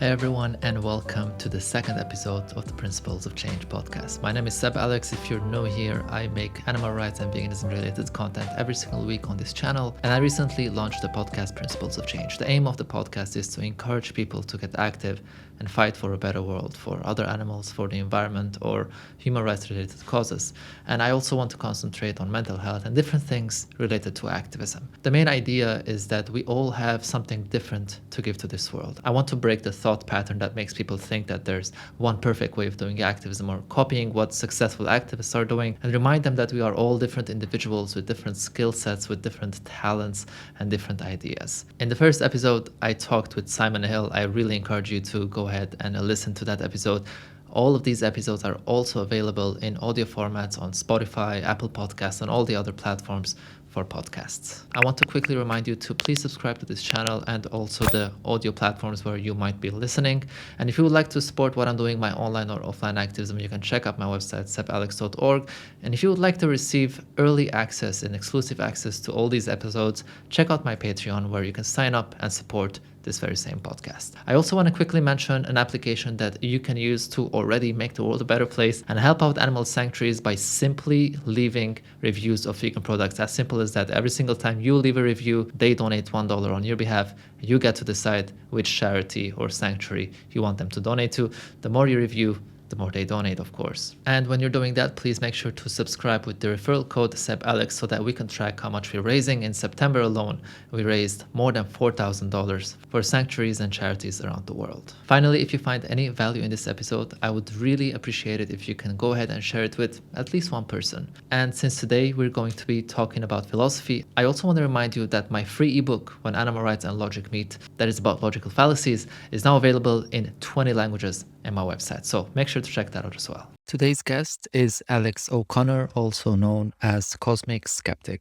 Hey everyone, and welcome to the second episode of the Principles of Change podcast. My name is Seb Alex. If you're new here, I make animal rights and veganism related content every single week on this channel, and I recently launched the podcast Principles of Change. The aim of the podcast is to encourage people to get active and fight for a better world, for other animals, for the environment, or human rights related causes. And I also want to concentrate on mental health and different things related to activism. The main idea is that we all have something different to give to this world. I want to break the thought pattern that makes people think that there's one perfect way of doing activism or copying what successful activists are doing, and remind them that we are all different individuals with different skill sets, with different talents and different ideas. In the first episode, I talked with Simon Hill. I really encourage you to go ahead and listen to that episode. All of these episodes are also available in audio formats on Spotify, Apple Podcasts, and all the other platforms for podcasts. I want to quickly remind you to please subscribe to this channel and also the audio platforms where you might be listening. And if you would like to support what I'm doing, my online or offline activism, you can check out my website, sebalex.org. And if you would like to receive early access and exclusive access to all these episodes, check out my Patreon where you can sign up and support this very same podcast. I also want to quickly mention an application that you can use to already make the world a better place and help out animal sanctuaries by simply leaving reviews of vegan products. As simple as that. Every single time you leave a review, they donate $1 on your behalf. You get to decide which charity or sanctuary you want them to donate to. The more you review, the more they donate, of course. And when you're doing that, please make sure to subscribe with the referral code SebAlex so that we can track how much we're raising. In September alone, we raised more than $4,000 for sanctuaries and charities around the world. Finally, if you find any value in this episode, I would really appreciate it if you can go ahead and share it with at least one person. And since today we're going to be talking about philosophy, I also want to remind you that my free ebook, When Animal Rights and Logic Meet, that is about logical fallacies, is now available in 20 languages on my website. So make sure to check that out as well. Today's guest is Alex O'Connor, also known as Cosmicskeptic.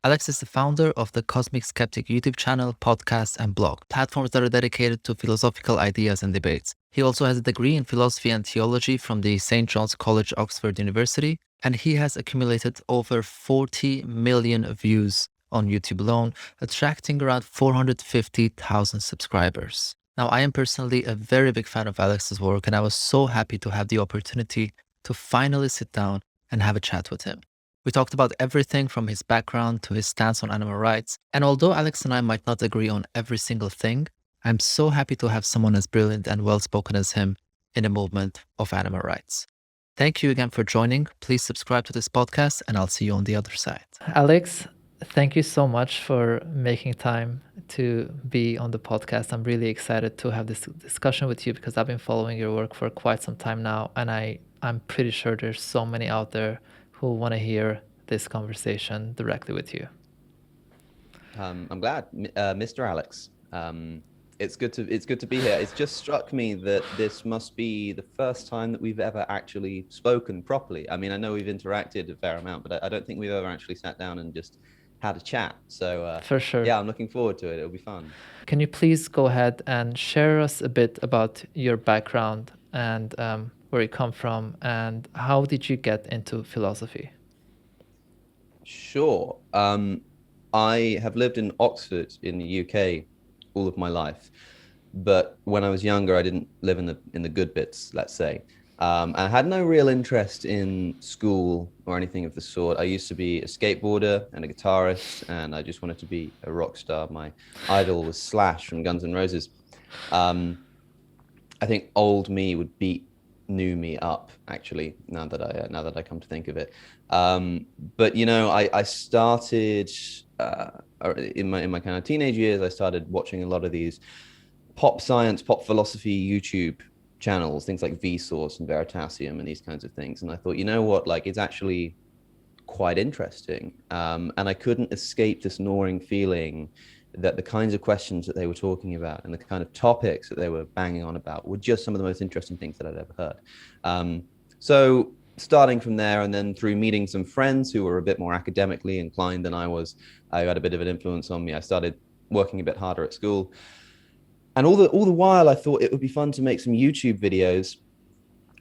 Alex is the founder of the Cosmicskeptic YouTube channel, podcast, and blog, platforms that are dedicated to philosophical ideas and debates. He also has a degree in philosophy and theology from the St. John's College, Oxford University, and he has accumulated over 40 million views on YouTube alone, attracting around 450,000 subscribers. Now, I am personally a very big fan of Alex's work, and I was so happy to have the opportunity to finally sit down and have a chat with him. We talked about everything from his background to his stance on animal rights, and although Alex and I might not agree on every single thing, I'm so happy to have someone as brilliant and well-spoken as him in the movement of animal rights. Thank you again for joining. Please subscribe to this podcast, and I'll see you on the other side. Alex, thank you so much for making time to be on the podcast. I'm really excited to have this discussion with you because I've been following your work for quite some time now, and I'm pretty sure there's so many out there who want to hear this conversation directly with you. I'm glad, Mr. Alex. It's good to be here. It's just struck me that this must be the first time that we've ever actually spoken properly. I mean, I know we've interacted a fair amount, but I don't think we've ever actually sat down and just had a chat. So for sure. Yeah, I'm looking forward to it. It'll be fun. Can you please go ahead and share us a bit about your background and where you come from, and how did you get into philosophy? Sure. I have lived in Oxford in the UK all of my life, but when I was younger, I didn't live in the good bits, let's say. I had no real interest in school or anything of the sort. I used to be a skateboarder and a guitarist, and I just wanted to be a rock star. My idol was Slash from Guns N' Roses. I think old me would beat new me up, actually, now that I come to think of it. But you know, I started in my kind of teenage years. I started watching a lot of these pop science, pop philosophy YouTube channels, things like Vsauce and Veritasium and these kinds of things. And I thought, you know what, like, it's actually quite interesting. And I couldn't escape this gnawing feeling that the kinds of questions that they were talking about and the kind of topics that they were banging on about were just some of the most interesting things that I'd ever heard. So starting from there, and then through meeting some friends who were a bit more academically inclined than I was, I had a bit of an influence on me. I started working a bit harder at school. And all the while, I thought it would be fun to make some YouTube videos,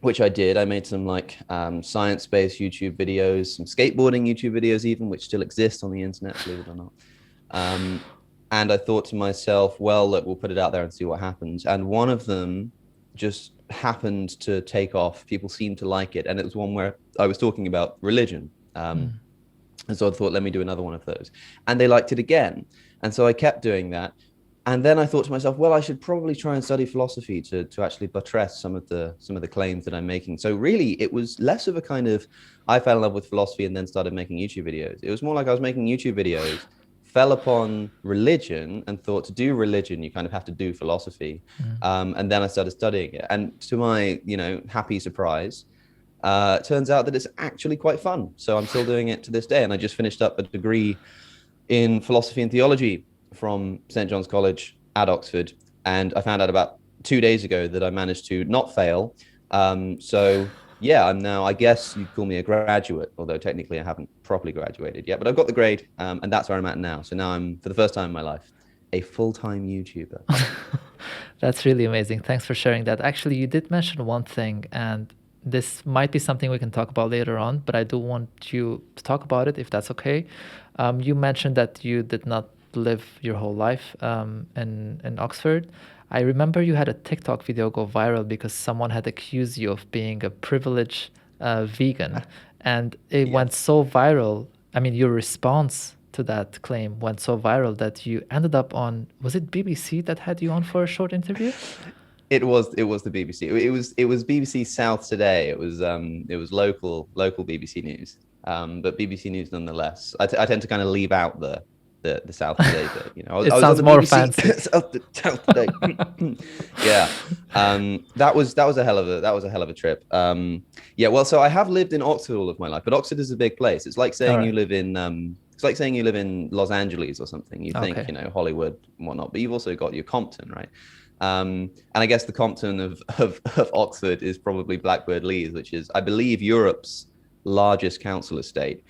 which I did. I made some like science-based YouTube videos, some skateboarding YouTube videos even, which still exist on the internet, believe it or not. And I thought to myself, well, look, we'll put it out there and see what happens. And one of them just happened to take off. People seemed to like it. And it was one where I was talking about religion. And so I thought, let me do another one of those. And they liked it again. And so I kept doing that. And then I thought to myself, well, I should probably try and study philosophy to actually buttress some of the claims that I'm making. So really, it was less of a kind of, I fell in love with philosophy and then started making YouTube videos. It was more like I was making YouTube videos, fell upon religion and thought, to do religion, you kind of have to do philosophy. And then I started studying it. And to my, happy surprise, it turns out that it's actually quite fun. So I'm still doing it to this day. And I just finished up a degree in philosophy and theology from St. John's College at Oxford. And I found out about 2 days ago that I managed to not fail. So yeah, I'm now, I guess you'd call me a graduate, although technically I haven't properly graduated yet, but I've got the grade, and that's where I'm at now. So now I'm, for the first time in my life, a full-time YouTuber. That's really amazing. Thanks for sharing that. Actually, you did mention one thing, and this might be something we can talk about later on, but I do want you to talk about it if that's okay. You mentioned that you did not live your whole life in Oxford. I remember you had a TikTok video go viral because someone had accused you of being a privileged vegan, and it went so viral. I mean, your response to that claim went so viral that you ended up on, was it BBC that had you on for a short interview? It was the BBC. It was BBC South Today. It was local BBC News, but BBC News nonetheless. I tend to kind of leave out the South Today bit. It sounds more fancy. South Today. Yeah, that was a hell of a trip. Yeah, well, so I have lived in Oxford all of my life, but Oxford is a big place. It's like saying you live in it's like saying you live in Los Angeles or something. You think Hollywood and whatnot, but you've also got your Compton, right? And I guess the Compton of Oxford is probably Blackbird Leys, which is, I believe, Europe's largest council estate.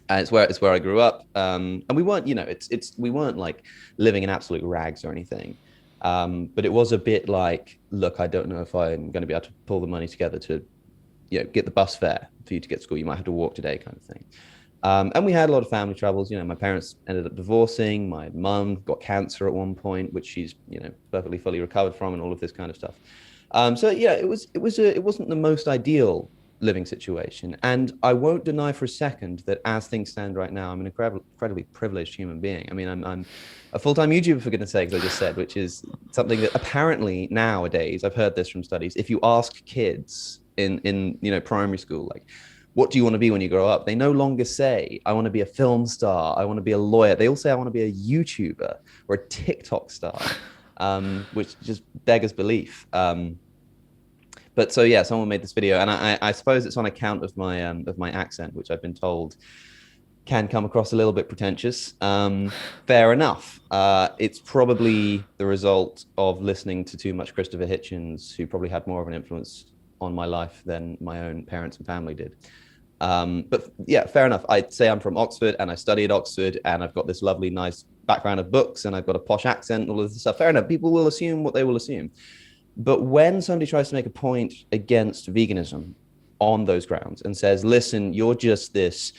And it's where I grew up. And we weren't, we weren't like living in absolute rags or anything. But it was a bit like, look, I don't know if I'm going to be able to pull the money together to, get the bus fare for you to get to school. You might have to walk today, kind of thing. And we had a lot of family troubles. My parents ended up divorcing. My mum got cancer at one point, which she's, perfectly fully recovered from, and all of this kind of stuff. So yeah, it wasn't the most ideal living situation. And I won't deny for a second that as things stand right now, I'm an incredibly privileged human being. I mean, I'm a full-time YouTuber, for goodness sakes, I just said, which is something that apparently nowadays, I've heard this from studies, if you ask kids in primary school, like, what do you want to be when you grow up? They no longer say, I want to be a film star, I want to be a lawyer. They all say, I want to be a YouTuber or a TikTok star, which just beggars belief. But so yeah, someone made this video, and I suppose it's on account of my accent, which I've been told can come across a little bit pretentious. Fair enough. It's probably the result of listening to too much Christopher Hitchens, who probably had more of an influence on my life than my own parents and family did. But yeah, fair enough. I'd say I'm from Oxford and I studied Oxford and I've got this lovely, nice background of books and I've got a posh accent and all of this stuff. Fair enough. People will assume what they will assume. But when somebody tries to make a point against veganism on those grounds and says, listen, you're just this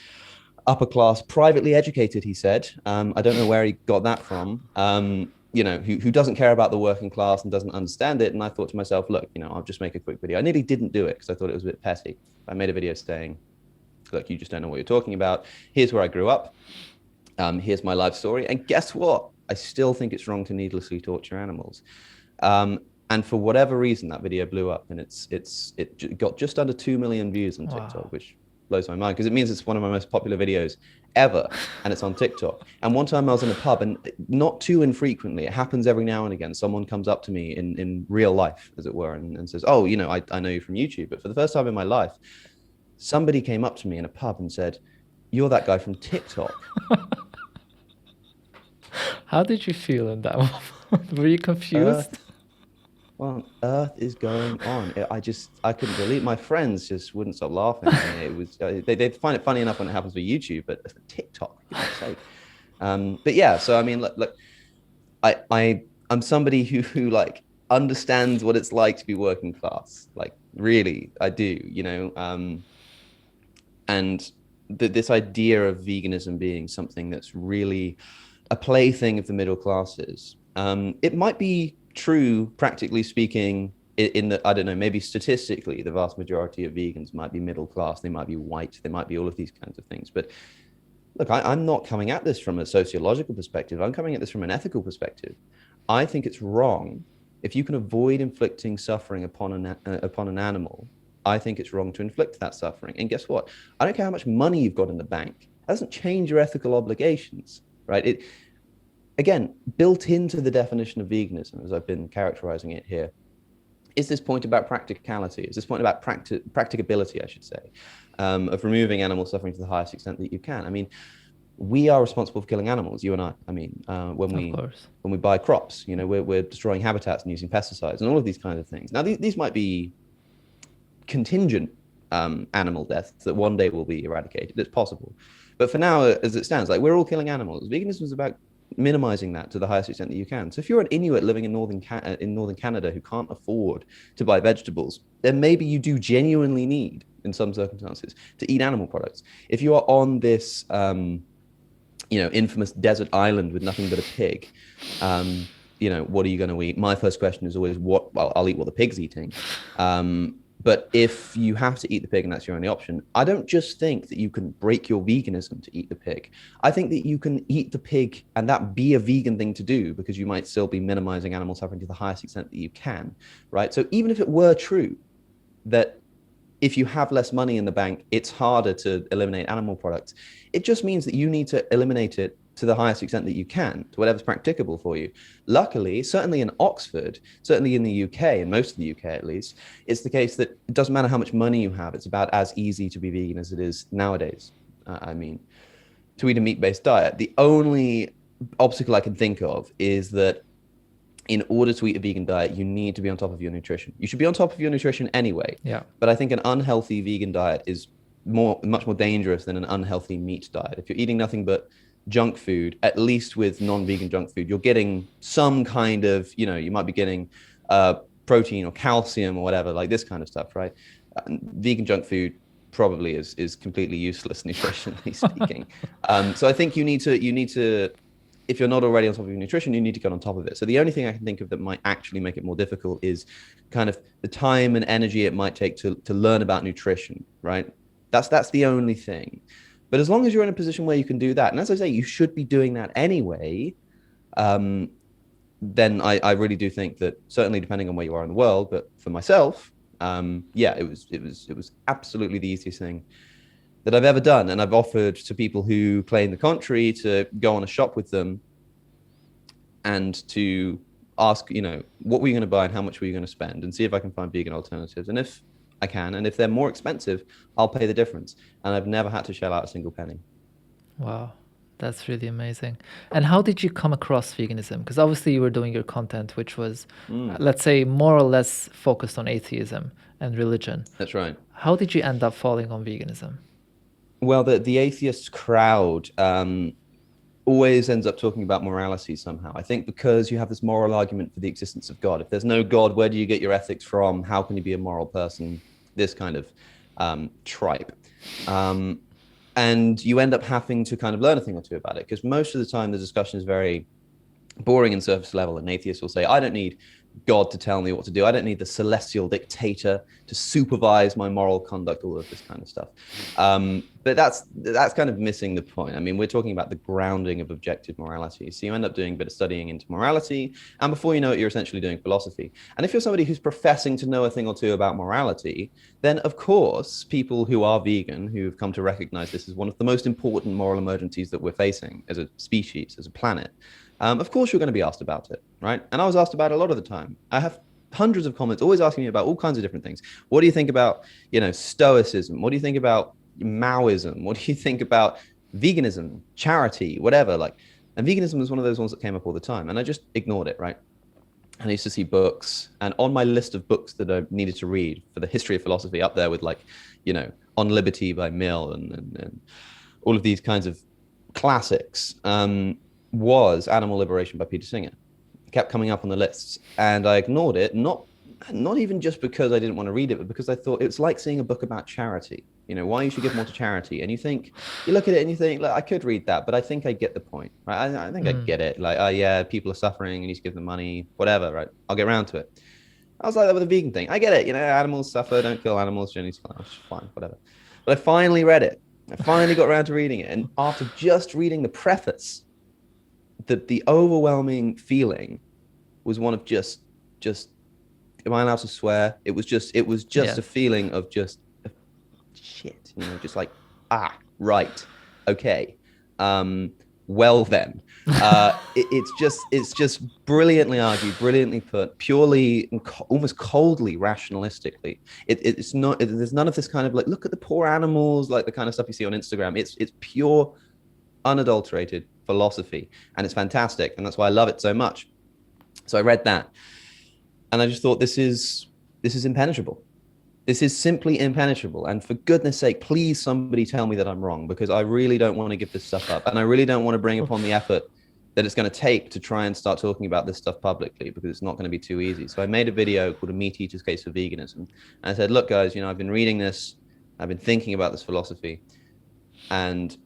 upper class, privately educated, he said. I don't know where he got that from. Who doesn't care about the working class and doesn't understand it. And I thought to myself, look, I'll just make a quick video. I nearly didn't do it because I thought it was a bit petty. I made a video saying, look, you just don't know what you're talking about. Here's where I grew up. Here's my life story. And guess what? I still think it's wrong to needlessly torture animals. And for whatever reason, that video blew up, and it got just under 2 million views on TikTok, which blows my mind because it means it's one of my most popular videos ever, and it's on TikTok. And one time I was in a pub, and not too infrequently, it happens every now and again, someone comes up to me in real life, as it were, and says, oh, I know you from YouTube. But for the first time in my life, somebody came up to me in a pub and said, you're that guy from TikTok. How did you feel in that moment? Were you confused? What on earth is going on? I couldn't believe. My friends just wouldn't stop laughing at me. It was they find it funny enough when it happens with YouTube, but for TikTok, for goodness sake. But yeah, so I mean, look, I'm somebody who like understands what it's like to be working class. Like really, I do. And this idea of veganism being something that's really a plaything of the middle classes. It might be true, practically speaking, in that, I don't know, maybe statistically, the vast majority of vegans might be middle class, they might be white, they might be all of these kinds of things. But look, I'm not coming at this from a sociological perspective. I'm coming at this from an ethical perspective. I think it's wrong if you can avoid inflicting suffering upon an animal. I think it's wrong to inflict that suffering. And guess what? I don't care how much money you've got in the bank. That doesn't change your ethical obligations, right? It, again, built into the definition of veganism, as I've been characterizing it here, is this point about practicality, is this point about practicability, I should say, of removing animal suffering to the highest extent that you can. I mean, we are responsible for killing animals, you and I. I mean, when we buy crops, you know, we're destroying habitats and using pesticides and all of these kinds of things. Now, these might be contingent animal deaths that one day will be eradicated. It's possible. But for now, as it stands, like, we're all killing animals. Veganism is about minimizing that to the highest extent that you can. So if you're an Inuit living in northern Canada who can't afford to buy vegetables, then maybe you do genuinely need, in some circumstances, to eat animal products. If you are on this, infamous desert island with nothing but a pig, what are you going to eat? My first question is always, I'll eat what the pig's eating. But if you have to eat the pig and that's your only option, I don't just think that you can break your veganism to eat the pig. I think that you can eat the pig and that be a vegan thing to do, because you might still be minimizing animal suffering to the highest extent that you can, right? So even if it were true that if you have less money in the bank, it's harder to eliminate animal products, it just means that you need to eliminate it to the highest extent that you can, to whatever's practicable for you. Luckily, certainly in Oxford, certainly in the UK, in most of the UK at least, it's the case that it doesn't matter how much money you have, it's about as easy to be vegan as it is nowadays. To eat a meat-based diet. The only obstacle I can think of is that in order to eat a vegan diet, you need to be on top of your nutrition. You should be on top of your nutrition anyway. Yeah. But I think an unhealthy vegan diet is much more dangerous than an unhealthy meat diet. If you're eating nothing but junk food, at least with non-vegan junk food, you're getting some kind of, you might be getting protein or calcium or whatever, like this kind of stuff, right? Vegan junk food probably is completely useless nutritionally speaking. So I think you need to, if you're not already on top of your nutrition, you need to get on top of it. So the only thing I can think of that might actually make it more difficult is kind of the time and energy it might take to learn about nutrition, right? That's the only thing. But as long as you're in a position where you can do that, and as I say, you should be doing that anyway, then I really do think that, certainly depending on where you are in the world, but for myself, it was absolutely the easiest thing that I've ever done. And I've offered to people who claim the contrary to go on a shop with them and to ask, what were you going to buy and how much were you going to spend, and see if I can find vegan alternatives. And if I can, and if they're more expensive, I'll pay the difference. And I've never had to shell out a single penny. Wow, that's really amazing. And how did you come across veganism? Because obviously you were doing your content, which was, let's say, more or less focused on atheism and religion. That's right. How did you end up falling on veganism? Well, the atheist crowd always ends up talking about morality somehow. I think because you have this moral argument for the existence of God. If there's no God, where do you get your ethics from? How can you be a moral person? This kind of tripe. And you end up having to kind of learn a thing or two about it, because most of the time the discussion is very boring and surface level. And atheists will say, I don't need God to tell me what to do. I don't need the celestial dictator to supervise my moral conduct, all of this kind of stuff. But that's kind of missing the point. I mean, we're talking about the grounding of objective morality. So you end up doing a bit of studying into morality, and before you know it, you're essentially doing philosophy. And if you're somebody who's professing to know a thing or two about morality, then of course, people who are vegan, who've come to recognize this as one of the most important moral emergencies that we're facing as a species, as a planet, of course you're going to be asked about it, right? And I was asked about it a lot of the time. I have hundreds of comments always asking me about all kinds of different things. What do you think about, Stoicism? What do you think about Maoism? What do you think about veganism, charity, whatever? And veganism was one of those ones that came up all the time, and I just ignored it, right? And I used to see books, and on my list of books that I needed to read for the history of philosophy, up there with On Liberty by Mill and all of these kinds of classics, was Animal Liberation by Peter Singer. It kept coming up on the lists, and I ignored it, not not even just because I didn't want to read it, but because I thought it's like seeing a book about charity, why you should give more to charity. And you look at it and you think, look, I could read that, but I think I get the point, right? I think I get it. Like, oh yeah, people are suffering, you need to give them money, whatever, right? I'll get around to it. I was like that with the vegan thing. I get it. Animals suffer, don't kill animals, you need to kill animals, fine, whatever. But I finally read it. I finally got around to reading it. And after just reading the preface, the overwhelming feeling was one of just, am I allowed to swear? It was just a feeling of just shit, just like, right, okay. Well then, it's just brilliantly argued, brilliantly put, purely, almost coldly, rationalistically. It's not. There's none of this kind of like, look at the poor animals, like the kind of stuff you see on Instagram. It's pure, unadulterated philosophy, and it's fantastic, and that's why I love it so much. So I read that, and I just thought, this is impenetrable. This is simply impenetrable. And for goodness sake, please somebody tell me that I'm wrong, because I really don't want to give this stuff up. And I really don't want to bring upon the effort that it's going to take to try and start talking about this stuff publicly, because it's not going to be too easy. So I made a video called A Meat Eater's Case for Veganism. And I said, look, guys, I've been reading this. I've been thinking about this philosophy. And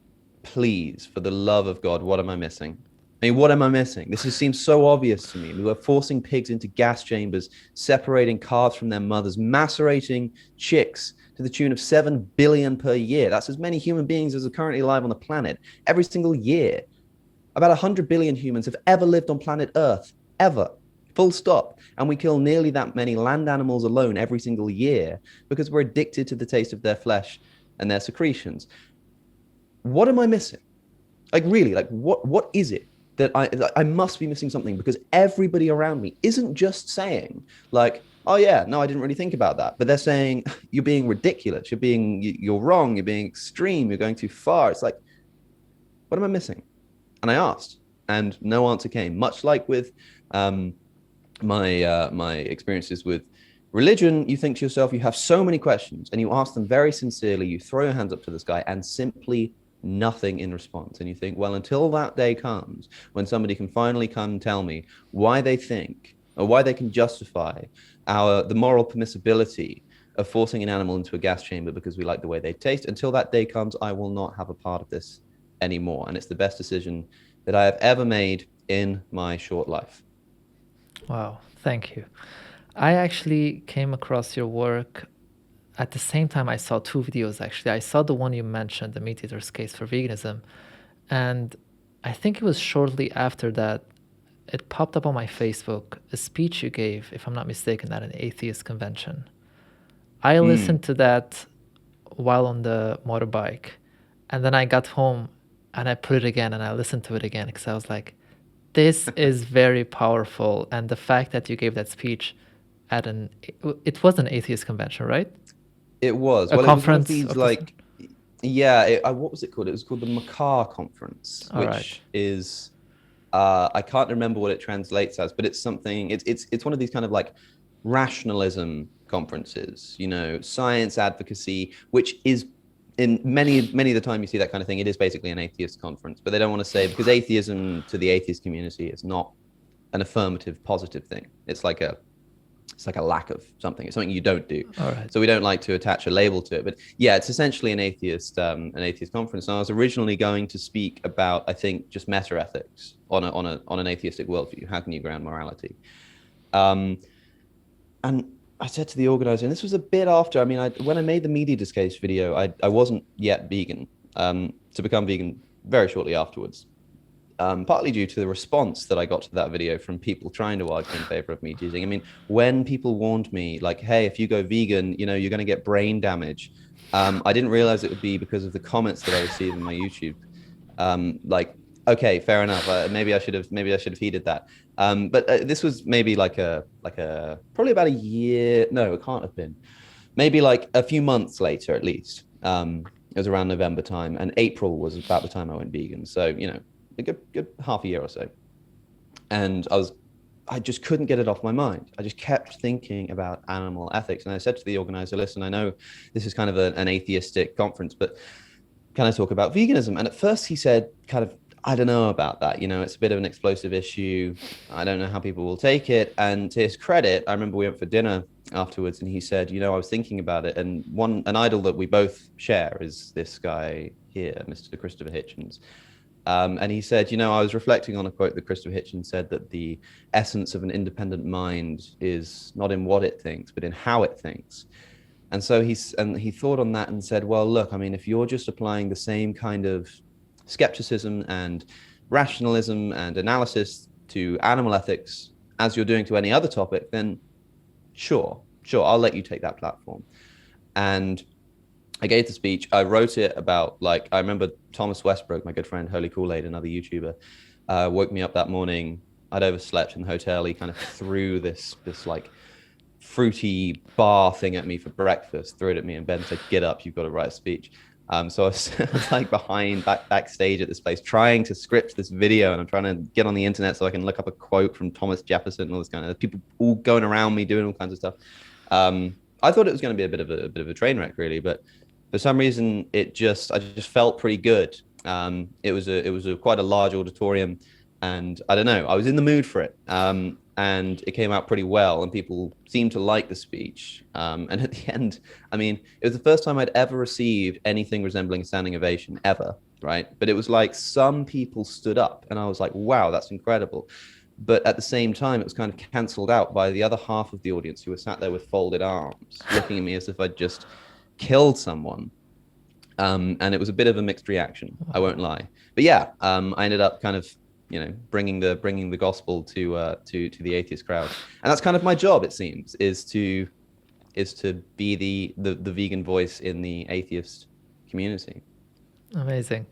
please, for the love of God, what am I missing? I mean, what am I missing? This seems so obvious to me. We were forcing pigs into gas chambers, separating calves from their mothers, macerating chicks to the tune of 7 billion per year. That's as many human beings as are currently alive on the planet every single year. About 100 billion humans have ever lived on planet Earth, ever, full stop. And we kill nearly that many land animals alone every single year because we're addicted to the taste of their flesh and their secretions. What am I missing? Like, really, like, what is it that I must be missing something? Because everybody around me isn't just saying like, oh yeah, no, I didn't really think about that. But they're saying, you're being ridiculous. You're wrong. You're being extreme. You're going too far. It's like, what am I missing? And I asked, and no answer came. Much like with my experiences with religion, you think to yourself, you have so many questions, and you ask them very sincerely. You throw your hands up to the sky, and simply nothing in response. And you think, well, until that day comes when somebody can finally come and tell me why they think, or why they can justify the moral permissibility of forcing an animal into a gas chamber because we like the way they taste, until that day comes, I will not have a part of this anymore. And it's the best decision that I have ever made in my short life. Wow, thank you. I actually came across your work at the same time. I saw two videos, actually. I saw the one you mentioned, The Meat Eater's Case for Veganism. And I think it was shortly after that, it popped up on my Facebook, a speech you gave, if I'm not mistaken, at an atheist convention. I listened to that while on the motorbike. And then I got home and I put it again and I listened to it again because I was like, this is very powerful. And the fact that you gave that speech at it was an atheist convention, right? It was. A conference. It was one of these, yeah, what was it called? It was called the Macaw Conference, which is, I can't remember what it translates as, but it's something, it's one of these kind of like rationalism conferences, science advocacy, which is, in many of the time you see that kind of thing, it is basically an atheist conference. But they don't want to say, because atheism to the atheist community is not an affirmative, positive thing. It's like a lack of something. It's something you don't do. So we don't like to attach a label to it. But yeah, it's essentially an atheist conference. And I was originally going to speak about, I think, just meta ethics on an atheistic worldview. How can you ground morality? And I said to the organizer, and this was a bit after, when I made the Meat Eater's Case video, I wasn't yet vegan, to become vegan very shortly afterwards, partly due to the response that I got to that video from people trying to argue in favor of meat eating. When people warned me, like, hey, if you go vegan, you're going to get brain damage. I didn't realize it would be because of the comments that I received in my YouTube. Okay, fair enough. Maybe I should have heeded that. But this was maybe probably about a year. No, it can't have been. Maybe like a few months later, at least. It was around November time, and April was about the time I went vegan. So, a good half a year or so. And I just couldn't get it off my mind. I just kept thinking about animal ethics. And I said to the organizer, listen, I know this is kind of an atheistic conference, but can I talk about veganism? And at first he said, kind of I don't know about that. It's a bit of an explosive issue. I don't know how people will take it. And to his credit, I remember we went for dinner afterwards, and he said, I was thinking about it. And an idol that we both share is this guy here, Mr. Christopher Hitchens. And he said, I was reflecting on a quote that Christopher Hitchens said, that the essence of an independent mind is not in what it thinks, but in how it thinks. And so he thought on that and said, well, look, I mean, if you're just applying the same kind of skepticism and rationalism and analysis to animal ethics as you're doing to any other topic, then sure, I'll let you take that platform. And I gave the speech. I wrote it about, I remember Thomas Westbrook, my good friend, Holy Kool-Aid, another YouTuber, woke me up that morning. I'd overslept in the hotel. He kind of threw this fruity bar thing at me for breakfast, threw it at me in bed and said, get up, you've got to write a speech. So I was backstage at this place trying to script this video, and I'm trying to get on the internet so I can look up a quote from Thomas Jefferson and all this kind of people all going around me doing all kinds of stuff. I thought it was going to be a bit of a train wreck, really, but for some reason I just felt pretty good. It was quite a large auditorium, and I don't know, I was in the mood for it. And it came out pretty well, and people seemed to like the speech. And at the end, I mean, it was the first time I'd ever received anything resembling a standing ovation ever, right? But it was like some people stood up, and I was like, wow, that's incredible. But at the same time, it was kind of cancelled out by the other half of the audience who were sat there with folded arms, looking at me as if I'd just killed someone. And it was a bit of a mixed reaction, I won't lie. But yeah, I ended up kind of bringing the gospel to the atheist crowd, and that's kind of my job. It seems is to be the vegan voice in the atheist community. Amazing.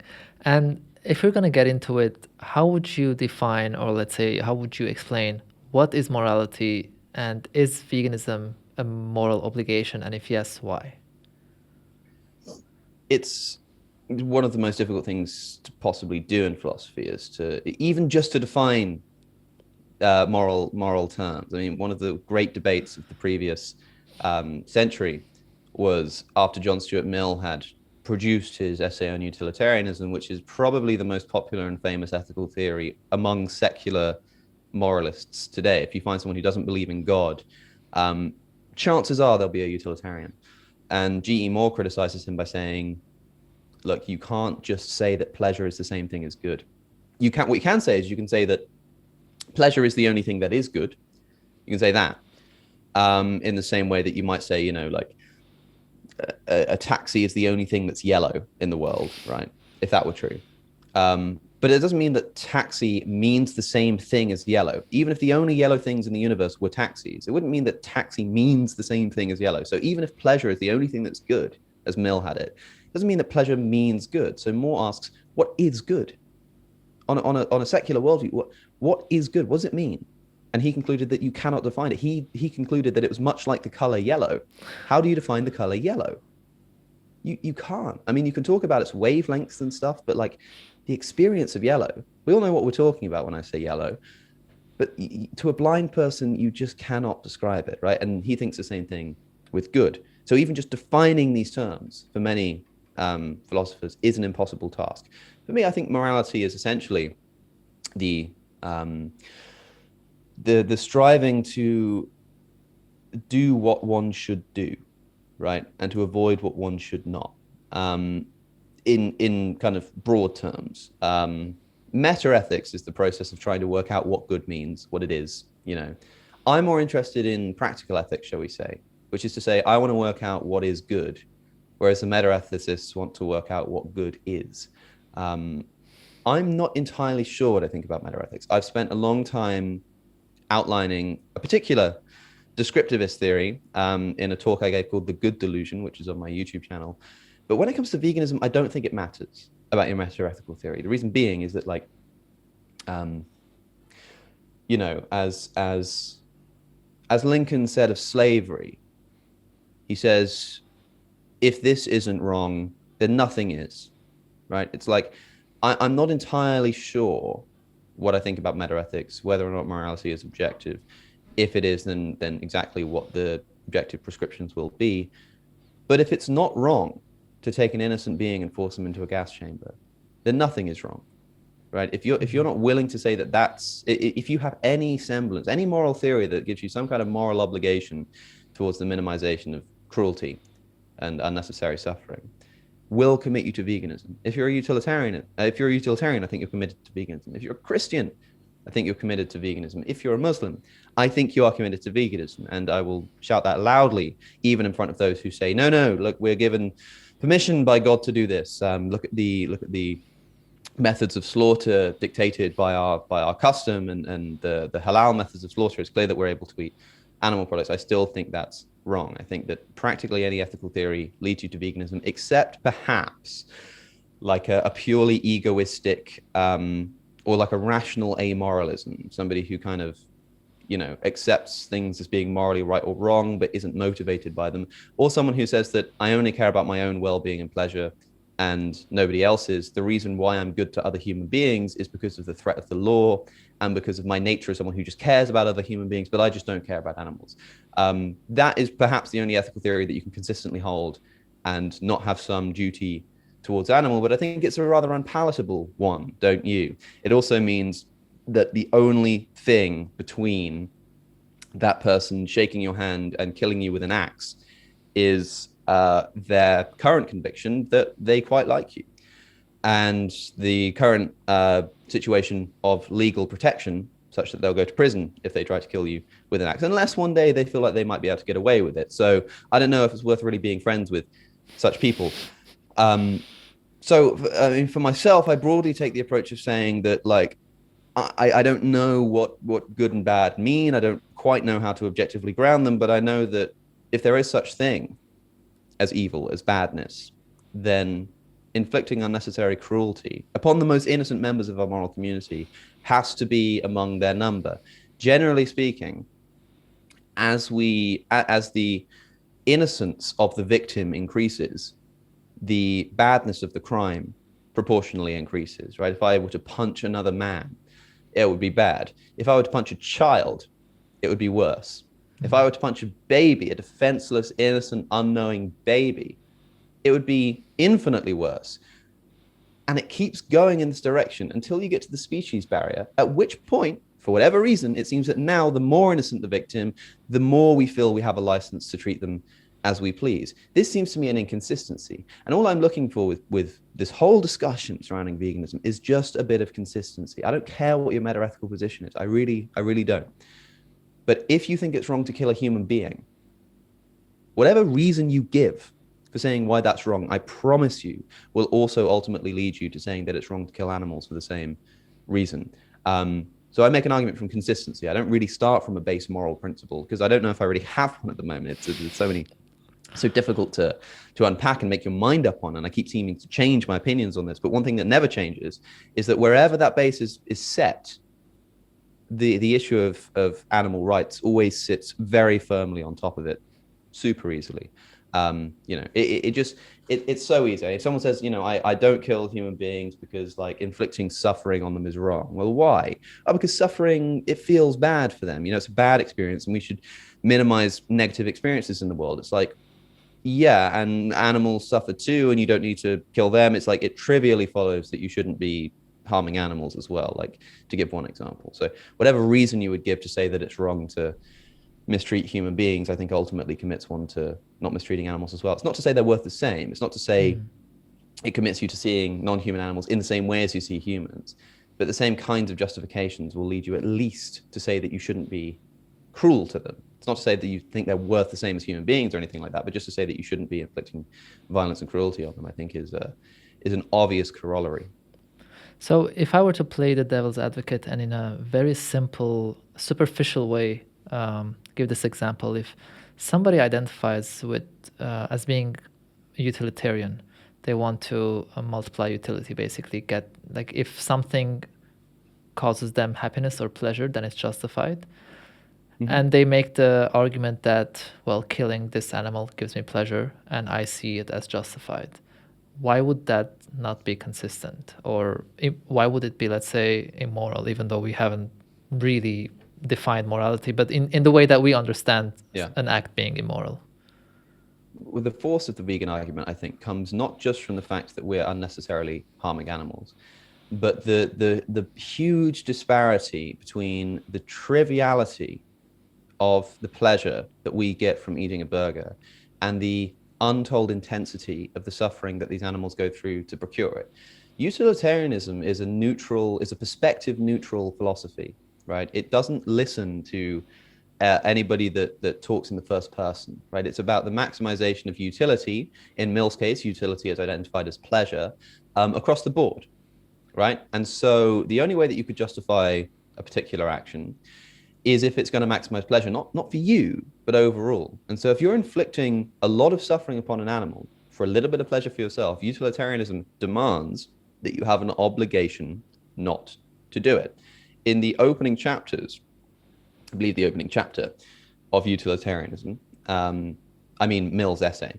And if you're going to get into it, how would you define, or let's say, how would you explain what is morality, and is veganism a moral obligation, and if yes, why? It's one of the most difficult things to possibly do in philosophy, is to even just to define moral terms. I mean, one of the great debates of the previous century was after John Stuart Mill had produced his essay on utilitarianism, which is probably the most popular and famous ethical theory among secular moralists today. If you find someone who doesn't believe in God, chances are they'll be a utilitarian. And G.E. Moore criticizes him by saying, look, you can't just say that pleasure is the same thing as good. What you can say is you can say that pleasure is the only thing that is good. You can say that in the same way that you might say, a taxi is the only thing that's yellow in the world, right? If that were true. But it doesn't mean that taxi means the same thing as yellow. Even if the only yellow things in the universe were taxis, it wouldn't mean that taxi means the same thing as yellow. So even if pleasure is the only thing that's good, as Mill had it, doesn't mean that pleasure means good. So Moore asks, what is good? On a secular worldview, what is good? What does it mean? And he concluded that you cannot define it. He concluded that it was much like the color yellow. How do you define the color yellow? You can't. I mean, you can talk about its wavelengths and stuff, but like the experience of yellow, we all know what we're talking about when I say yellow, but to a blind person, you just cannot describe it, right? And he thinks the same thing with good. So even just defining these terms for many philosophers is an impossible task. For me, I think morality is essentially the striving to do what one should do, right, and to avoid what one should not. In kind of broad terms, meta-ethics is the process of trying to work out what good means, what it is. I'm more interested in practical ethics, shall we say, which is to say, I want to work out what is good, whereas the meta-ethicists want to work out what good is. I'm not entirely sure what I think about meta-ethics. I've spent a long time outlining a particular descriptivist theory in a talk I gave called The Good Delusion, which is on my YouTube channel. But when it comes to veganism, I don't think it matters about your meta-ethical theory. The reason being is that, like, as Lincoln said of slavery, he says, if this isn't wrong, then nothing is, right? It's like, I'm not entirely sure what I think about meta-ethics, whether or not morality is objective. If it is, then exactly what the objective prescriptions will be. But if it's not wrong to take an innocent being and force him into a gas chamber, then nothing is wrong. right? If you're not willing to say that if you have any semblance, any moral theory that gives you some kind of moral obligation towards the minimization of cruelty and unnecessary suffering, will commit you to veganism. If you're a utilitarian, I think you're committed to veganism. If you're a Christian, I think you're committed to veganism. If you're a Muslim, I think you are committed to veganism. And I will shout that loudly, even in front of those who say, no, look, we're given permission by God to do this. Look at the methods of slaughter dictated by our custom and the halal methods of slaughter. It's clear that we're able to eat animal products. I still think that's wrong. I think that practically any ethical theory leads you to veganism, except perhaps like a purely egoistic or like a rational amoralism, somebody who kind of, accepts things as being morally right or wrong, but isn't motivated by them, or someone who says that I only care about my own well-being and pleasure and nobody else's. The reason why I'm good to other human beings is because of the threat of the law and because of my nature as someone who just cares about other human beings, but I just don't care about animals. That is perhaps the only ethical theory that you can consistently hold and not have some duty towards animal, but I think it's a rather unpalatable one, don't you? It also means that the only thing between that person shaking your hand and killing you with an axe is their current conviction that they quite like you. And the current situation of legal protection, such that they'll go to prison if they try to kill you with an axe, unless one day they feel like they might be able to get away with it. So I don't know if it's worth really being friends with such people. So I mean, for myself, I broadly take the approach of saying that, like, I don't know what good and bad mean. I don't quite know how to objectively ground them, but I know that if there is such thing as evil, as badness, then inflicting unnecessary cruelty upon the most innocent members of our moral community has to be among their number. Generally speaking, as the innocence of the victim increases, the badness of the crime proportionally increases, right? If I were to punch another man, it would be bad. If I were to punch a child, it would be worse. If I were to punch a baby, a defenseless, innocent, unknowing baby, it would be infinitely worse. And it keeps going in this direction until you get to the species barrier, at which point, for whatever reason, it seems that now the more innocent the victim, the more we feel we have a license to treat them as we please. This seems to me an inconsistency. And all I'm looking for with this whole discussion surrounding veganism is just a bit of consistency. I don't care what your meta-ethical position is. I really don't. But if you think it's wrong to kill a human being, whatever reason you give for saying why that's wrong, I promise you will also ultimately lead you to saying that it's wrong to kill animals for the same reason. So I make an argument from consistency. I don't really start from a base moral principle, because I don't know if I really have one at the moment. It's so difficult to unpack and make your mind up on. And I keep seeming to change my opinions on this. But one thing that never changes is that wherever that base is set, the issue of animal rights always sits very firmly on top of it, super easily. It's so easy. If someone says, I don't kill human beings because, like, inflicting suffering on them is wrong. Well, why? Oh, because suffering, it feels bad for them. It's a bad experience, and we should minimize negative experiences in the world. It's like, yeah, and animals suffer too, and you don't need to kill them. It's like, it trivially follows that you shouldn't be harming animals as well, like, to give one example. So whatever reason you would give to say that it's wrong to mistreat human beings, I think ultimately commits one to not mistreating animals as well. It's not to say they're worth the same. It's not to say it commits you to seeing non-human animals in the same way as you see humans, but the same kinds of justifications will lead you at least to say that you shouldn't be cruel to them. It's not to say that you think they're worth the same as human beings or anything like that, but just to say that you shouldn't be inflicting violence and cruelty on them, I think is an obvious corollary. So if I were to play the devil's advocate and in a very simple, superficial way, give this example: if somebody identifies with as being a utilitarian, they want to multiply utility, basically get, like, if something causes them happiness or pleasure, then it's justified. And they make the argument that, well, killing this animal gives me pleasure and I see it as justified. Why would that not be consistent? Or why would it be, let's say, immoral, even though we haven't really defined morality, but in the way that we understand an act being immoral? With the force of the vegan argument, I think, comes not just from the fact that we're unnecessarily harming animals, but the huge disparity between the triviality of the pleasure that we get from eating a burger and the untold intensity of the suffering that these animals go through to procure it. Utilitarianism is a perspective neutral philosophy, right? It doesn't listen to anybody that talks in the first person, right? It's about the maximization of utility. In Mill's case, utility is identified as pleasure across the board, right? And so the only way that you could justify a particular action is if it's going to maximize pleasure, not for you, but overall. And so if you're inflicting a lot of suffering upon an animal for a little bit of pleasure for yourself, utilitarianism demands that you have an obligation not to do it. In the opening chapters, I believe the opening chapter of Utilitarianism, Mill's essay,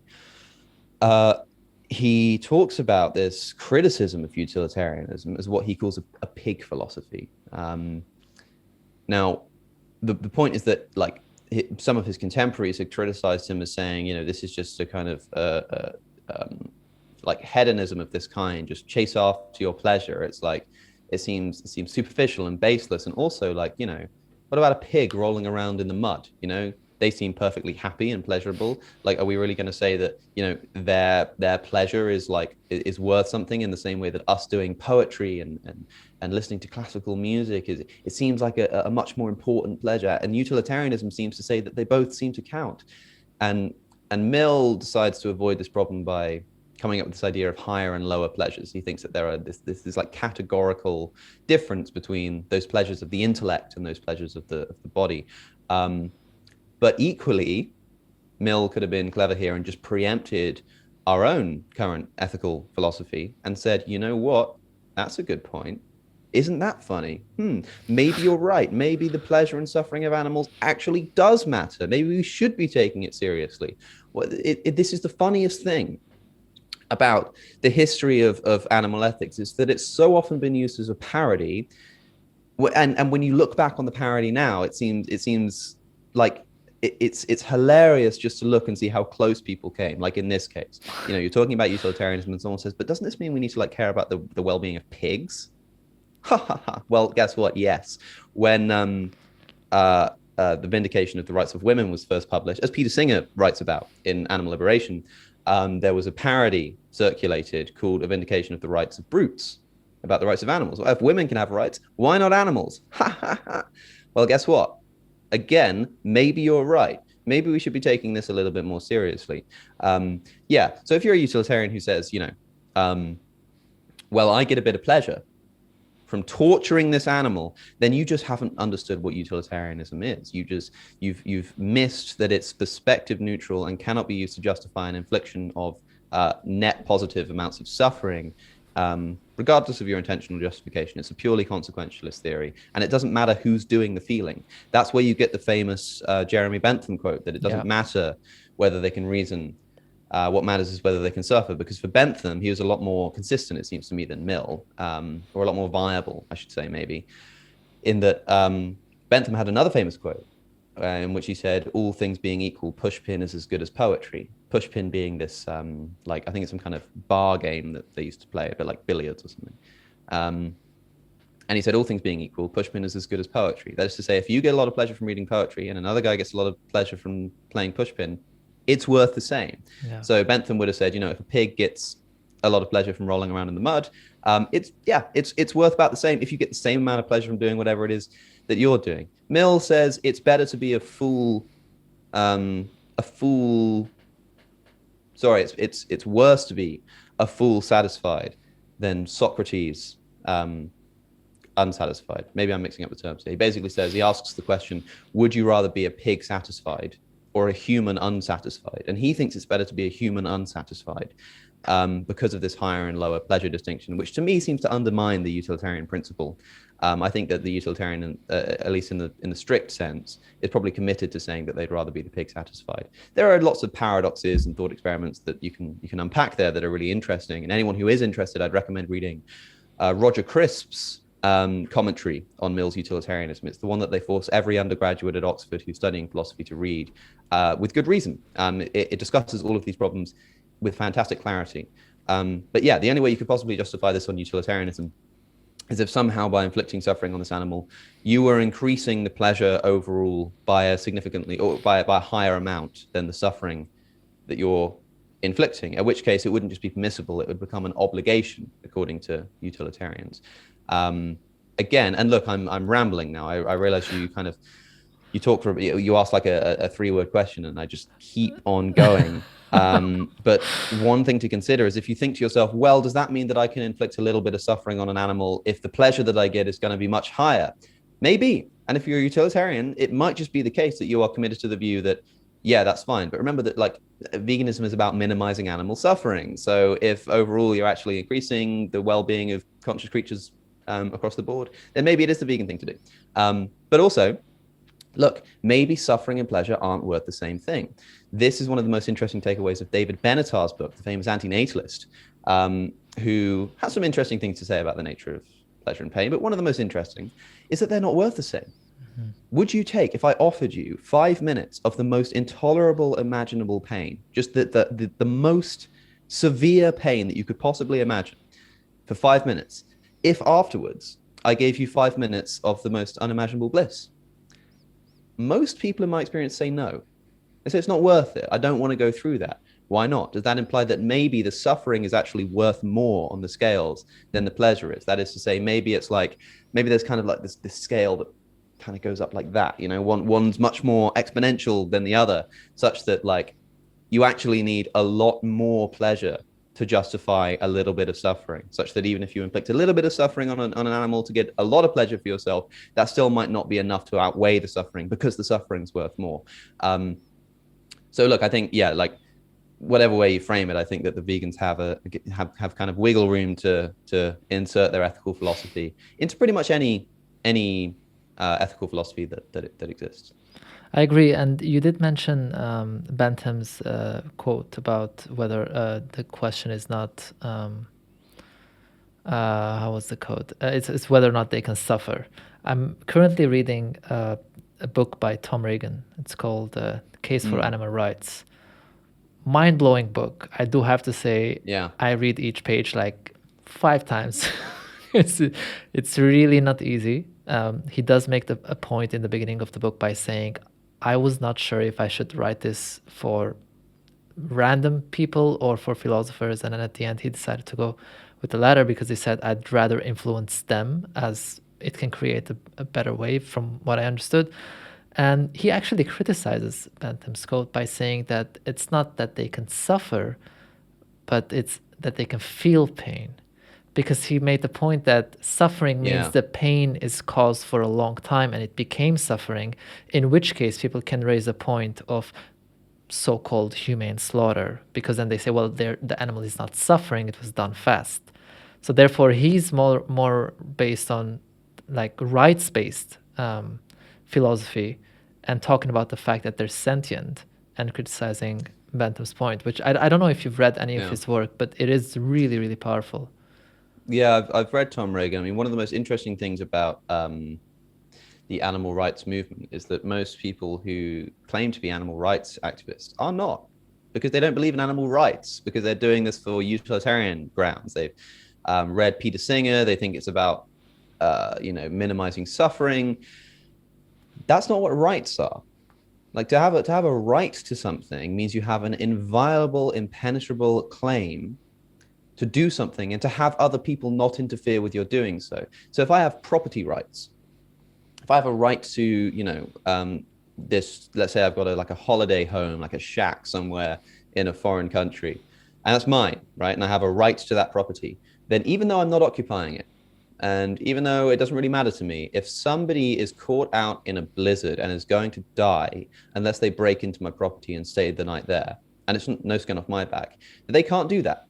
he talks about this criticism of utilitarianism as what he calls a pig philosophy. Now, the point is that like some of his contemporaries had criticized him as saying, this is just a kind of like hedonism of this kind, just chase after your pleasure. It's like it seems superficial and baseless, and also like what about a pig rolling around in the mud? They seem perfectly happy and pleasurable. Like, are we really going to say that their pleasure is worth something in the same way that us doing poetry and listening to classical music is? It seems like a much more important pleasure. And utilitarianism seems to say that they both seem to count. And Mill decides to avoid this problem by coming up with this idea of higher and lower pleasures. He thinks that there are this like categorical difference between those pleasures of the intellect and those pleasures of the body. But equally, Mill could have been clever here and just preempted our own current ethical philosophy and said, you know what? That's a good point. Isn't that funny? Maybe you're right. Maybe the pleasure and suffering of animals actually does matter. Maybe we should be taking it seriously. This is the funniest thing about the history of animal ethics, is that it's so often been used as a parody. And when you look back on the parody now, it seems like it's hilarious just to look and see how close people came. Like in this case, you're talking about utilitarianism and someone says, but doesn't this mean we need to like care about the well-being of pigs? Well, guess what? Yes. When the Vindication of the Rights of Women was first published, as Peter Singer writes about in Animal Liberation, there was a parody circulated called A Vindication of the Rights of Brutes, about the rights of animals. Well, if women can have rights, why not animals? Well, guess what? Again, maybe you're right. Maybe we should be taking this a little bit more seriously. So if you're a utilitarian who says, well, I get a bit of pleasure from torturing this animal, then you just haven't understood what utilitarianism is. You've missed that it's perspective neutral and cannot be used to justify an infliction of net positive amounts of suffering, regardless of your intentional justification. It's a purely consequentialist theory, and it doesn't matter who's doing the feeling. That's where you get the famous Jeremy Bentham quote that it doesn't matter whether they can reason. What matters is whether they can suffer, because for Bentham, he was a lot more consistent, it seems to me, than Mill, or a lot more viable, I should say, maybe, in that Bentham had another famous quote in which he said, all things being equal, pushpin is as good as poetry. Pushpin being this, I think it's some kind of bar game that they used to play, a bit like billiards or something. And he said, all things being equal, pushpin is as good as poetry. That is to say, if you get a lot of pleasure from reading poetry and another guy gets a lot of pleasure from playing pushpin, it's worth the same. Yeah. So Bentham would have said, if a pig gets a lot of pleasure from rolling around in the mud, it's worth about the same if you get the same amount of pleasure from doing whatever it is that you're doing. Mill says it's better to be a fool. It's worse to be a fool satisfied than Socrates unsatisfied. Maybe I'm mixing up the terms here. He basically says, he asks the question, would you rather be a pig satisfied or a human unsatisfied? And he thinks it's better to be a human unsatisfied because of this higher and lower pleasure distinction, which to me seems to undermine the utilitarian principle. I think that the utilitarian, at least in the strict sense, is probably committed to saying that they'd rather be the pig satisfied. There are lots of paradoxes and thought experiments that you can unpack there that are really interesting. And anyone who is interested, I'd recommend reading Roger Crisp's commentary on Mill's utilitarianism. It's the one that they force every undergraduate at Oxford who's studying philosophy to read, with good reason. It discusses all of these problems with fantastic clarity. But yeah, the only way you could possibly justify this on utilitarianism as if somehow by inflicting suffering on this animal, you were increasing the pleasure overall by a significantly, or by a higher amount than the suffering that you're inflicting, at which case it wouldn't just be permissible, it would become an obligation, according to utilitarians. Again, and look, I'm rambling now. I realize you talk for, you asked like a 3-word question, and I just keep on going. But one thing to consider is if you think to yourself, well, does that mean that I can inflict a little bit of suffering on an animal if the pleasure that I get is going to be much higher? Maybe. And if you're a utilitarian, it might just be the case that you are committed to the view that, yeah, that's fine. But remember that like veganism is about minimizing animal suffering. So if overall you're actually increasing the well-being of conscious creatures across the board, then maybe it is the vegan thing to do. But also, look, maybe suffering and pleasure aren't worth the same thing. This is one of the most interesting takeaways of David Benatar's book, the famous anti-natalist, who has some interesting things to say about the nature of pleasure and pain. But one of the most interesting is that they're not worth the same. Mm-hmm. Would you take, if I offered you 5 minutes of the most intolerable imaginable pain, just the most severe pain that you could possibly imagine for 5 minutes, if afterwards I gave you 5 minutes of the most unimaginable bliss? Most people in my experience say no. They say it's not worth it. I don't want to go through that. Why not? Does that imply that maybe the suffering is actually worth more on the scales than the pleasure is? That is to say, maybe it's like, maybe there's kind of like this scale that kind of goes up like that, you know, one's much more exponential than the other, such that like you actually need a lot more pleasure to justify a little bit of suffering, such that even if you inflict a little bit of suffering on an animal to get a lot of pleasure for yourself, that still might not be enough to outweigh the suffering because the suffering's worth more. So look, I think, yeah, like whatever way you frame it, I think that the vegans have kind of wiggle room to insert their ethical philosophy into pretty much any ethical philosophy that exists. I agree, and you did mention Bentham's quote about whether the question is not how was the quote? It's whether or not they can suffer. I'm currently reading a book by Tom Regan. It's called Case for Animal Rights. Mind-blowing book. I do have to say, yeah, I read each page like 5 times. It's really not easy. He does make a point in the beginning of the book by saying, I was not sure if I should write this for random people or for philosophers. And then at the end, he decided to go with the latter because he said, I'd rather influence them as it can create a better way from what I understood. And he actually criticizes Bentham's quote by saying that it's not that they can suffer, but it's that they can feel pain. Because he made the point that suffering means the pain is caused for a long time and it became suffering, in which case people can raise a point of so-called humane slaughter, because then they say, well, the animal is not suffering, it was done fast. So therefore, he's more based on like rights-based philosophy and talking about the fact that they're sentient and criticizing Bentham's point, which I don't know if you've read any of his work, but it is really, really powerful. Yeah, I've read Tom Regan. I mean, one of the most interesting things about the animal rights movement is that most people who claim to be animal rights activists are not, because they don't believe in animal rights, because they're doing this for utilitarian grounds. They've read Peter Singer. They think it's about, minimizing suffering. That's not what rights are. Like to have a right to something means you have an inviolable, impenetrable claim to do something and to have other people not interfere with your doing so. So if I have property rights, if I have a right to, let's say I've got a holiday home, like a shack somewhere in a foreign country, and that's mine, right? And I have a right to that property, then even though I'm not occupying it, and even though it doesn't really matter to me, if somebody is caught out in a blizzard and is going to die unless they break into my property and stay the night there, and it's no skin off my back, they can't do that.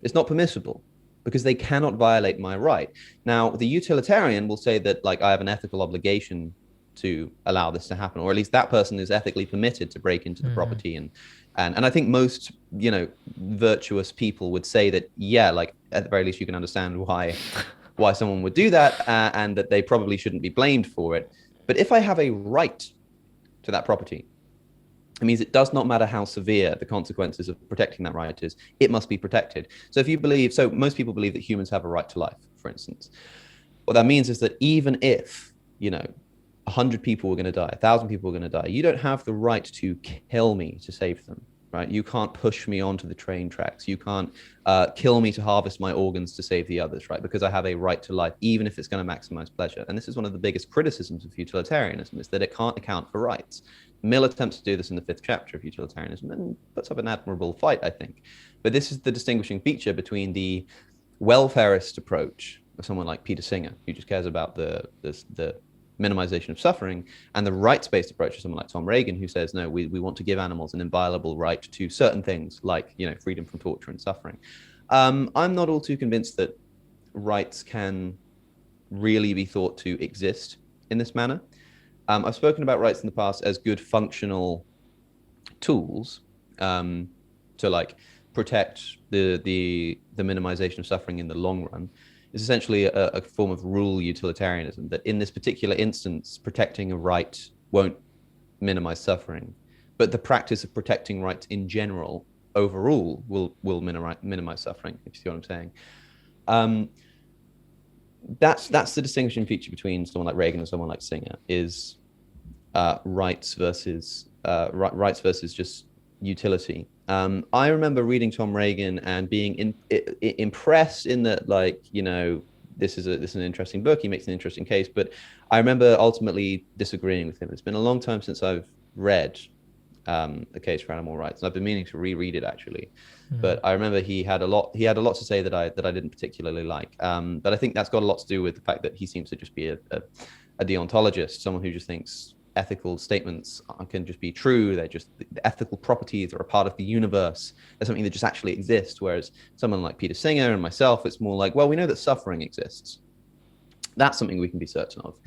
It's not permissible because they cannot violate my right. Now, the utilitarian will say that like I have an ethical obligation to allow this to happen, or at least that person is ethically permitted to break into the property. And I think most, virtuous people would say that, yeah, like at the very least you can understand why someone would do that and that they probably shouldn't be blamed for it. But if I have a right to that property, it means it does not matter how severe the consequences of protecting that right is, it must be protected. So most people believe that humans have a right to life, for instance. What that means is that even if, 100 people were going to die, 1,000 people were going to die, you don't have the right to kill me to save them, right? You can't push me onto the train tracks. You can't kill me to harvest my organs to save the others, right? Because I have a right to life, even if it's going to maximize pleasure. And this is one of the biggest criticisms of utilitarianism, is that it can't account for rights. Mill attempts to do this in the 5th chapter of Utilitarianism and puts up an admirable fight, I think. But this is the distinguishing feature between the welfarist approach of someone like Peter Singer, who just cares about the minimization of suffering, and the rights-based approach of someone like Tom Reagan, who says, no, we want to give animals an inviolable right to certain things like, freedom from torture and suffering. I'm not all too convinced that rights can really be thought to exist in this manner. I've spoken about rights in the past as good functional tools to like protect the minimization of suffering in the long run. Is essentially a form of rule utilitarianism, that in this particular instance, protecting a right won't minimize suffering, but the practice of protecting rights in general overall will minimize suffering, if you see what I'm saying. That's the distinguishing feature between someone like Reagan and someone like Singer, is rights versus just utility. I remember reading Tom Reagan and being impressed in that, like, this is an interesting book. He makes an interesting case, but I remember ultimately disagreeing with him. It's been a long time since I've read The Case for Animal Rights, and I've been meaning to reread it actually. But I remember he had a lot to say that I didn't particularly like. But I think that's got a lot to do with the fact that he seems to just be a deontologist, someone who just thinks ethical statements can just be true. They're just, the ethical properties are a part of the universe. They're something that just actually exists. Whereas someone like Peter Singer and myself, it's more like, well, we know that suffering exists. That's something we can be certain of.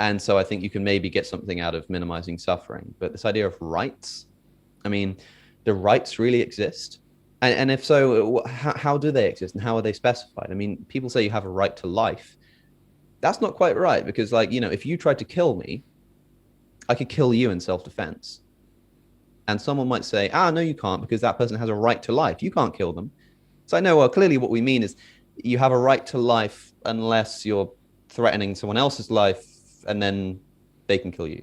And so I think you can maybe get something out of minimizing suffering. But this idea of rights, I mean, do rights really exist? And if so, how do they exist and how are they specified? I mean, people say you have a right to life. That's not quite right, because, like, if you tried to kill me, I could kill you in self-defense. And someone might say, no, you can't, because that person has a right to life. You can't kill them. So I know, well, clearly what we mean is you have a right to life unless you're threatening someone else's life, and then they can kill you.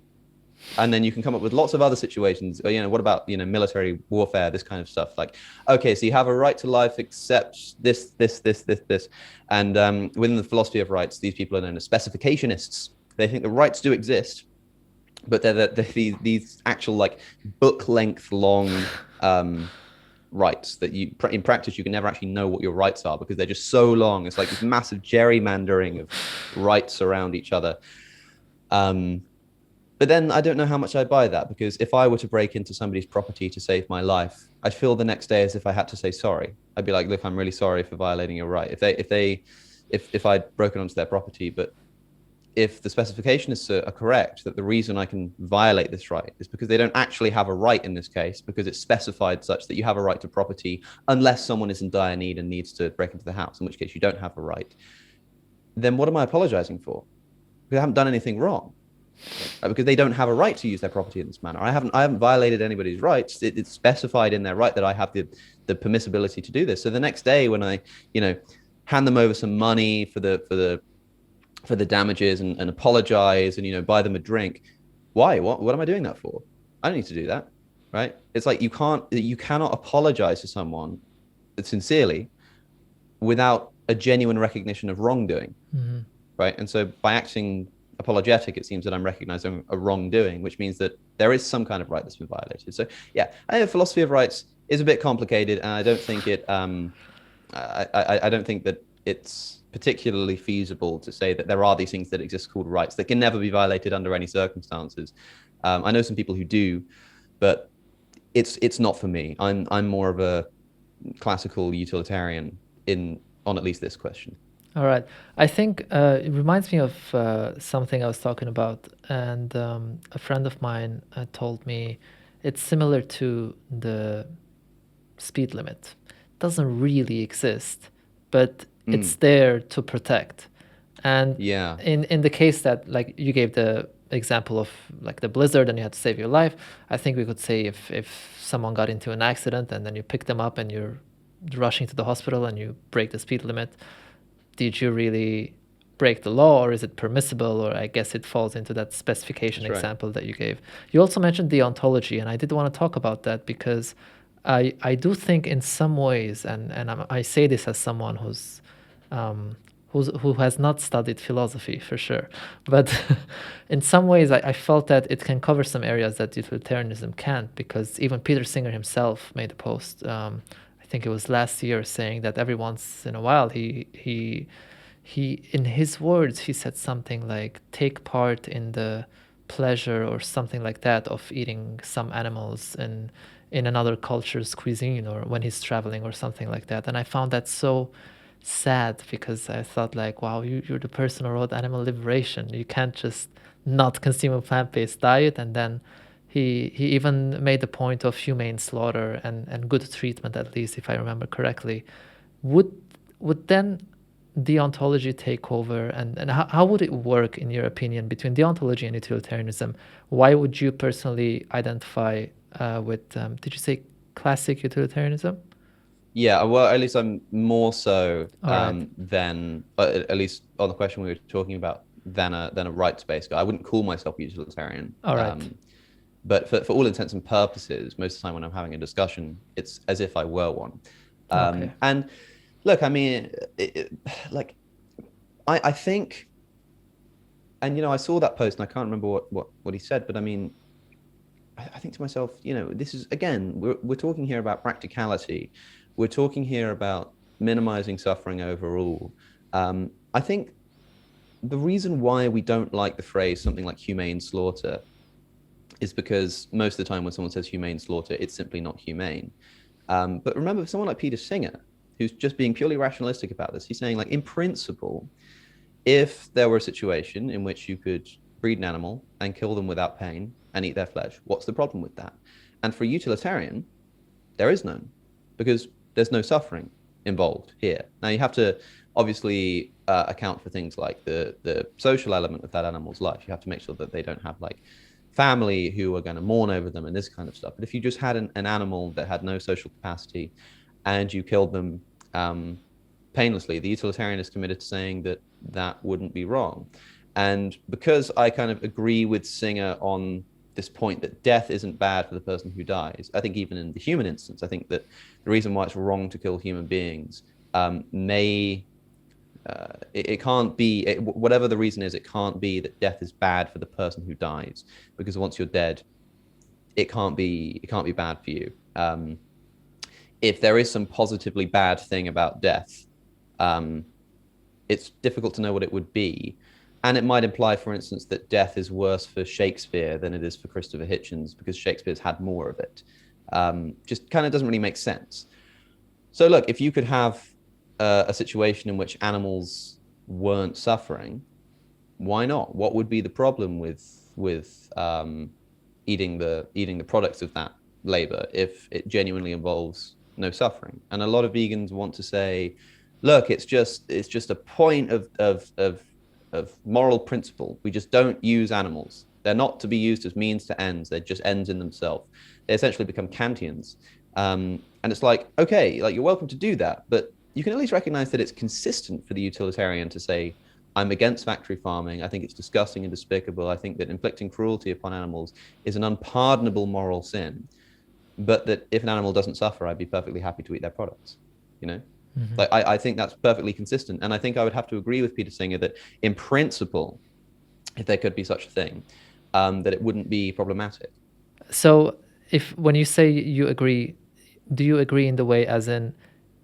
And then you can come up with lots of other situations. What about, military warfare, this kind of stuff. Like, okay, so you have a right to life except this. And within the philosophy of rights, these people are known as specificationists. They think the rights do exist, but they're these actual, like, book length long rights that you, in practice, you can never actually know what your rights are because they're just so long. It's like this massive gerrymandering of rights around each other. But then I don't know how much I buy that, because if I were to break into somebody's property to save my life, I'd feel the next day as if I had to say sorry. I'd be like, look, I'm really sorry for violating your right. If I'd broken onto their property, but if the specifications are correct, that the reason I can violate this right is because they don't actually have a right in this case, because it's specified such that you have a right to property unless someone is in dire need and needs to break into the house, in which case you don't have a right, then what am I apologizing for? Because I haven't done anything wrong. Because they don't have a right to use their property in this manner. I haven't violated anybody's rights. It's specified in their right that I have the permissibility to do this. So the next day when I, hand them over some money for the damages and apologize and, buy them a drink, why? What am I doing that for? I don't need to do that, right? It's like you cannot apologize to someone sincerely without a genuine recognition of wrongdoing, right? And so by acting apologetic, it seems that I'm recognizing a wrongdoing, which means that there is some kind of right that's been violated. So yeah, I think the philosophy of rights is a bit complicated, and I don't think I don't think that it's particularly feasible to say that there are these things that exist called rights that can never be violated under any circumstances. I know some people who do, but it's not for me. I'm more of a classical utilitarian on at least this question. All right. I think it reminds me of something I was talking about, and a friend of mine told me it's similar to the speed limit. It doesn't really exist, but it's there to protect. And yeah, in the case that, like, you gave the example of, like, the blizzard and you had to save your life, I think we could say if someone got into an accident and then you pick them up and you're rushing to the hospital and you break the speed limit, did you really break the law, or is it permissible? Or I guess it falls into that specification That's right. example that you gave. You also mentioned deontology, and I did want to talk about that because I do think in some ways, and I say this as someone who has not studied philosophy for sure, but in some ways I felt that it can cover some areas that utilitarianism can't, because even Peter Singer himself made a post, I think it was last year, saying that every once in a while he in his words he said something like take part in the pleasure or something like that of eating some animals in another culture's cuisine, or when he's traveling or something like that. And I found that so sad, because I thought like, wow, you're the person who wrote Animal Liberation. You can't just not consume a plant-based diet. And then he even made the point of humane slaughter and good treatment, at least if I remember correctly. Would then deontology take over, and how would it work in your opinion between deontology and utilitarianism? Why would you personally identify with did you say classic utilitarianism? Yeah, well, at least I'm more so All right. than at least on the question we were talking about than a rights-based guy. I wouldn't call myself utilitarian. All right. But for all intents and purposes, most of the time when I'm having a discussion, it's as if I were one. Okay. And look, I mean, like I think, and I saw that post and I can't remember what he said, but I mean, I think to myself, this is, again, we're talking here about practicality. We're talking here about minimizing suffering overall. I think the reason why we don't like the phrase something like humane slaughter is because most of the time when someone says humane slaughter, it's simply not humane. But remember, someone like Peter Singer, who's just being purely rationalistic about this, he's saying, like, in principle, if there were a situation in which you could breed an animal and kill them without pain and eat their flesh, what's the problem with that? And for a utilitarian, there is none, because there's no suffering involved here. Now, you have to obviously account for things like the social element of that animal's life. You have to make sure that they don't have like family who are going to mourn over them and this kind of stuff. But if you just had an animal that had no social capacity and you killed them painlessly, the utilitarian is committed to saying that that wouldn't be wrong. And because I kind of agree with Singer on this point that death isn't bad for the person who dies, I think even in the human instance, I think that the reason why it's wrong to kill human beings it can't be, whatever the reason is, it can't be that death is bad for the person who dies, because once you're dead, it can't be bad for you. If there is some positively bad thing about death, it's difficult to know what it would be. And it might imply, for instance, that death is worse for Shakespeare than it is for Christopher Hitchens, because Shakespeare's had more of it. Just kind of doesn't really make sense. So look, if you could have a situation in which animals weren't suffering, why not? What would be the problem with eating the products of that labor if it genuinely involves no suffering? And a lot of vegans want to say, look, it's just a point of moral principle. We just don't use animals. They're not to be used as means to ends. They're just ends in themselves. They essentially become Kantians. And it's like, okay, like, you're welcome to do that, but you can at least recognize that it's consistent for the utilitarian to say, I'm against factory farming. I think it's disgusting and despicable. I think that inflicting cruelty upon animals is an unpardonable moral sin. But that if an animal doesn't suffer, I'd be perfectly happy to eat their products. Mm-hmm. Like, I think that's perfectly consistent. And I think I would have to agree with Peter Singer that in principle, if there could be such a thing, that it wouldn't be problematic. So when you say you agree, do you agree in the way as in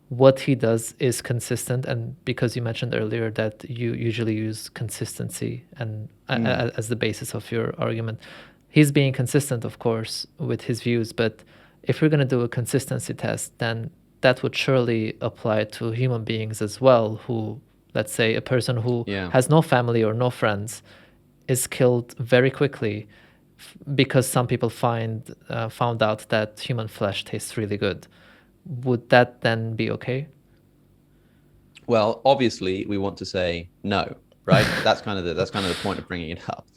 what he does is consistent? And because you mentioned earlier that you usually use consistency and as the basis of your argument, he's being consistent, of course, with his views. But if we're going to do a consistency test, then that would surely apply to human beings as well, who, let's say, a person who has no family or no friends is killed very quickly because some people found out that human flesh tastes really good. Would that then be okay? Well, obviously, we want to say no, right? That's kind of the point of bringing it up.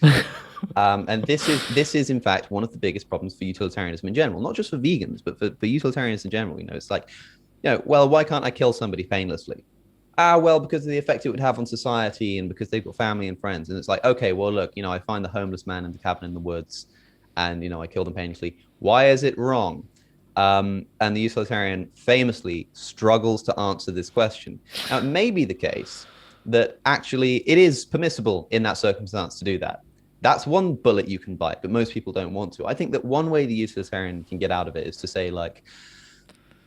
And this is in fact one of the biggest problems for utilitarianism in general, not just for vegans, but for utilitarians in general. It's like, well, why can't I kill somebody painlessly? well, because of the effect it would have on society and because they've got family and friends. And it's like, okay, well, look, I find the homeless man in the cabin in the woods and, I kill them painlessly. Why is it wrong? And the utilitarian famously struggles to answer this question. Now, it may be the case that actually it is permissible in that circumstance to do that. That's one bullet you can bite, but most people don't want to. I think that one way the utilitarian can get out of it is to say, like,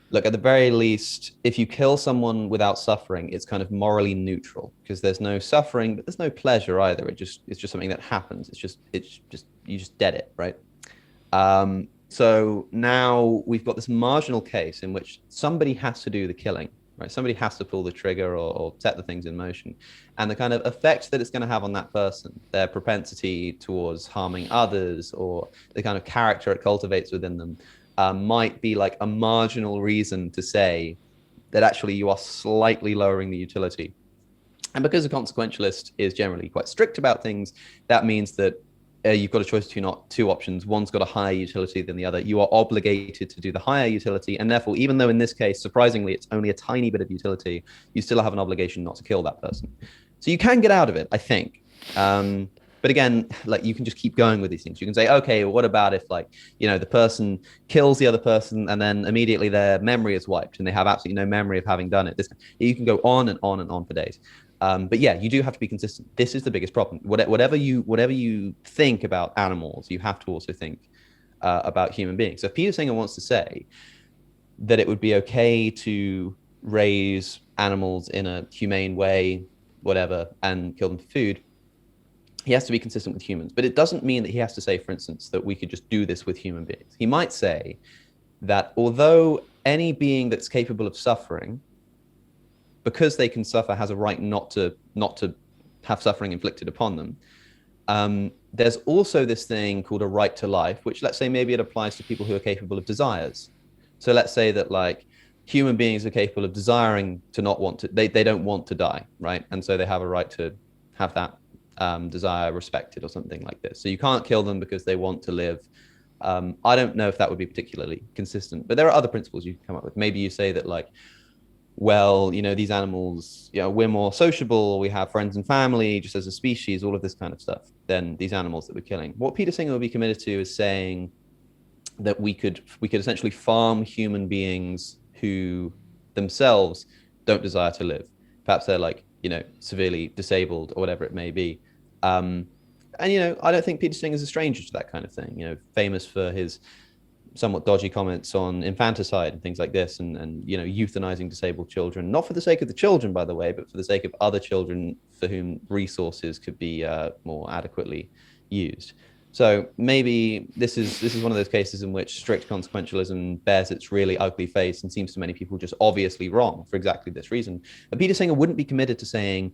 look, at the very least, if you kill someone without suffering, it's kind of morally neutral because there's no suffering, but there's no pleasure either. It's just something that happens. It's just you just dead it, right? So now we've got this marginal case in which somebody has to do the killing, right? Somebody has to pull the trigger or set the things in motion. And the kind of effect that it's going to have on that person, their propensity towards harming others or the kind of character it cultivates within them, might be like a marginal reason to say that actually you are slightly lowering the utility. And because a consequentialist is generally quite strict about things, that means that you've got a choice between two options. One's got a higher utility than the other. You are obligated to do the higher utility. And therefore, even though in this case, surprisingly, it's only a tiny bit of utility, you still have an obligation not to kill that person. So you can get out of it, I think. But again, like, you can just keep going with these things. You can say, okay, well, what about if, like, the person kills the other person and then immediately their memory is wiped and they have absolutely no memory of having done it. You can go on and on and on for days. But yeah, you do have to be consistent. This is the biggest problem. Whatever you think about animals, you have to also think about human beings. So if Peter Singer wants to say that it would be okay to raise animals in a humane way, whatever, and kill them for food, he has to be consistent with humans. But it doesn't mean that he has to say, for instance, that we could just do this with human beings. He might say that although any being that's capable of suffering, because they can suffer, has a right not to have suffering inflicted upon them. There's also this thing called a right to life, which, let's say, maybe it applies to people who are capable of desires. So let's say that, like, human beings are capable of desiring to not want to, they don't want to die, right? And so they have a right to have that desire respected or something like this. So you can't kill them because they want to live. I don't know if that would be particularly consistent, but there are other principles you can come up with. Maybe you say that, like, well, these animals, we're more sociable, we have friends and family just as a species, all of this kind of stuff, than these animals that we're killing. What Peter Singer would be committed to is saying that we could essentially farm human beings who themselves don't desire to live. Perhaps they're, like, severely disabled or whatever it may be. And I don't think Peter Singer is a stranger to that kind of thing. Famous for his somewhat dodgy comments on infanticide and things like this, and euthanizing disabled children, not for the sake of the children, by the way, but for the sake of other children for whom resources could be more adequately used. So maybe this is one of those cases in which strict consequentialism bears its really ugly face and seems to many people just obviously wrong for exactly this reason. But Peter Singer wouldn't be committed to saying,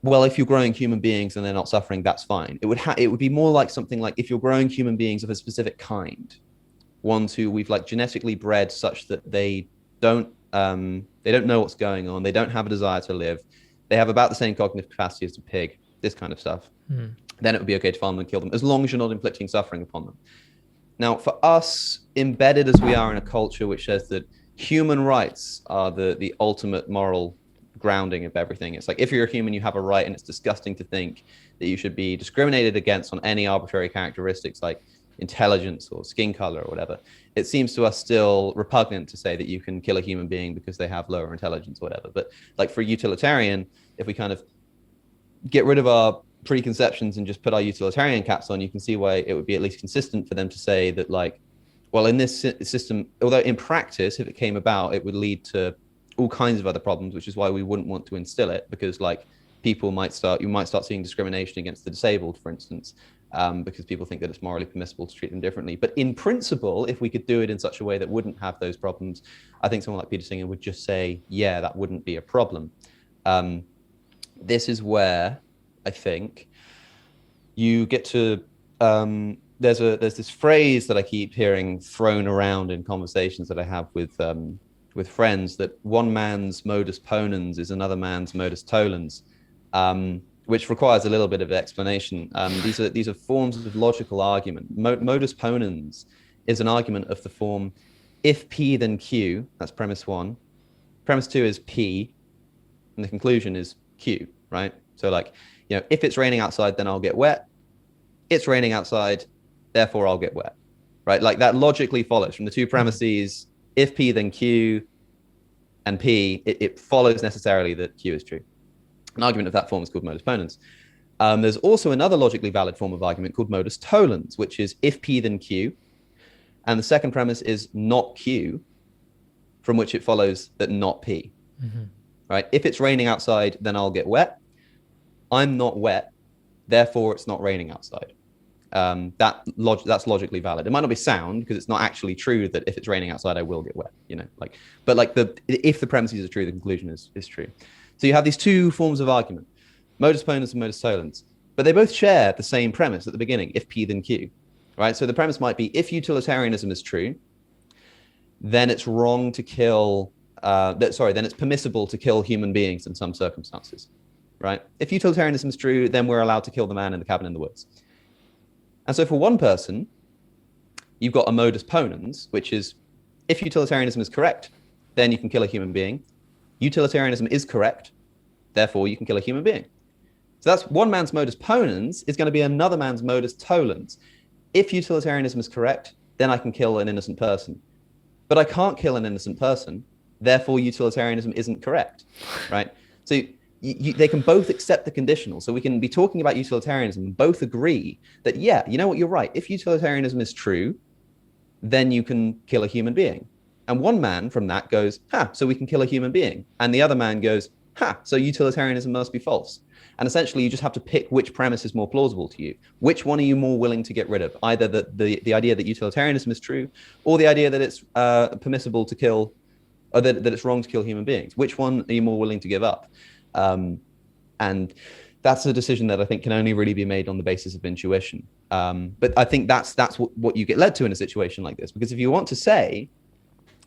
well, if you're growing human beings and they're not suffering, that's fine. It would be more like something like, if you're growing human beings of a specific kind, ones who we've, like, genetically bred such that they don't know what's going on, they don't have a desire to live, they have about the same cognitive capacity as a pig, this kind of stuff, then it would be okay to farm them and kill them, as long as you're not inflicting suffering upon them. Now, for us, embedded as we are in a culture which says that human rights are the ultimate moral grounding of everything, it's like, if you're a human, you have a right, and it's disgusting to think that you should be discriminated against on any arbitrary characteristics like intelligence or skin color or whatever. It seems to us still repugnant to say that you can kill a human being because they have lower intelligence or whatever. But, like, for a utilitarian, if we kind of get rid of our preconceptions and just put our utilitarian caps on, you can see why it would be at least consistent for them to say that, like, well, in this system, although in practice, if it came about, it would lead to all kinds of other problems, which is why we wouldn't want to instill it, because, like, you might start seeing discrimination against the disabled, for instance, because people think that it's morally permissible to treat them differently. But in principle, if we could do it in such a way that wouldn't have those problems, I think someone like Peter Singer would just say, yeah, that wouldn't be a problem. This is where I think you get to, there's this phrase that I keep hearing thrown around in conversations that I have with friends, that one man's modus ponens is another man's modus tollens. Which requires a little bit of explanation. These are forms of logical argument. Modus ponens is an argument of the form, if P then Q, that's premise one. Premise two is P, and the conclusion is Q, right? So like, if it's raining outside, then I'll get wet. It's raining outside, therefore I'll get wet, right? Like that logically follows from the two premises. If P, then Q, and P, it follows necessarily that Q is true. An argument of that form is called modus ponens. There's also another logically valid form of argument called modus tollens, which is if P, then Q. And the second premise is not Q, from which it follows that not P, right? If it's raining outside, then I'll get wet. I'm not wet, therefore it's not raining outside. That's logically valid. It might not be sound because it's not actually true that if it's raining outside, I will get wet, but if the premises are true, the conclusion is true. So you have these two forms of argument, modus ponens and modus tollens, but they both share the same premise at the beginning, if P, then Q, right? So the premise might be, if utilitarianism is true, then it's wrong to kill, then it's permissible to kill human beings in some circumstances, right? If utilitarianism is true, then we're allowed to kill the man in the cabin in the woods. And so for one person, you've got a modus ponens, which is, if utilitarianism is correct, then you can kill a human being. Utilitarianism is correct, therefore you can kill a human being. So that's one man's modus ponens is going to be another man's modus tollens. If utilitarianism is correct, then I can kill an innocent person. But I can't kill an innocent person, therefore utilitarianism isn't correct, right? So they can both accept the conditional. So we can be talking about utilitarianism and both agree that, yeah, you know what, you're right. If utilitarianism is true, then you can kill a human being. And one man from that goes, so we can kill a human being. And the other man goes, so utilitarianism must be false. And essentially, you just have to pick which premise is more plausible to you. Which one are you more willing to get rid of? Either the idea that utilitarianism is true, or the idea that it's permissible to kill, or that it's wrong to kill human beings. Which one are you more willing to give up? And that's a decision that I think can only really be made on the basis of intuition. But I think that's what you get led to in a situation like this. Because if you want to say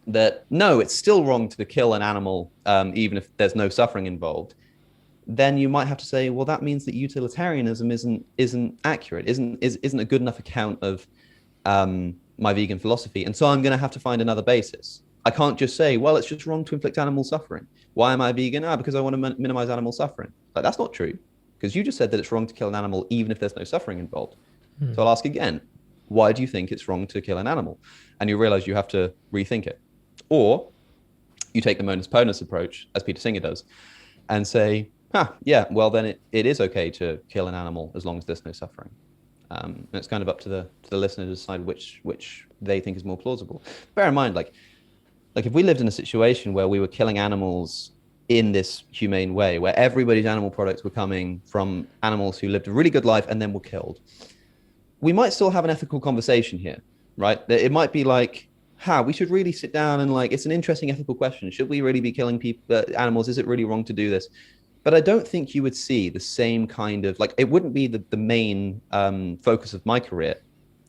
that, no, it's still wrong to kill an animal, even if there's no suffering involved, then you might have to say, well, that means that utilitarianism isn't accurate, isn't a good enough account of my vegan philosophy. And so I'm going to have to find another basis. I can't just say, well, it's just wrong to inflict animal suffering. Why am I vegan? Because I want to minimize animal suffering. But that's not true, because you just said that it's wrong to kill an animal even if there's no suffering involved. So I'll ask again, why do you think it's wrong to kill an animal? And you realize you have to rethink it. Or you take the modus ponens approach, as Peter Singer does, and say, yeah, well, then it is okay to kill an animal as long as there's no suffering. And it's kind of up to the listener to decide which they think is more plausible. Bear in mind, like if we lived in a situation where we were killing animals in this humane way, where everybody's animal products were coming from animals who lived a really good life and then were killed, we might still have an ethical conversation here, right? It might be like, we should really sit down and it's an interesting ethical question. Should we really be killing animals? Is it really wrong to do this? But I don't think you would see the same kind of, it wouldn't be the main focus of my career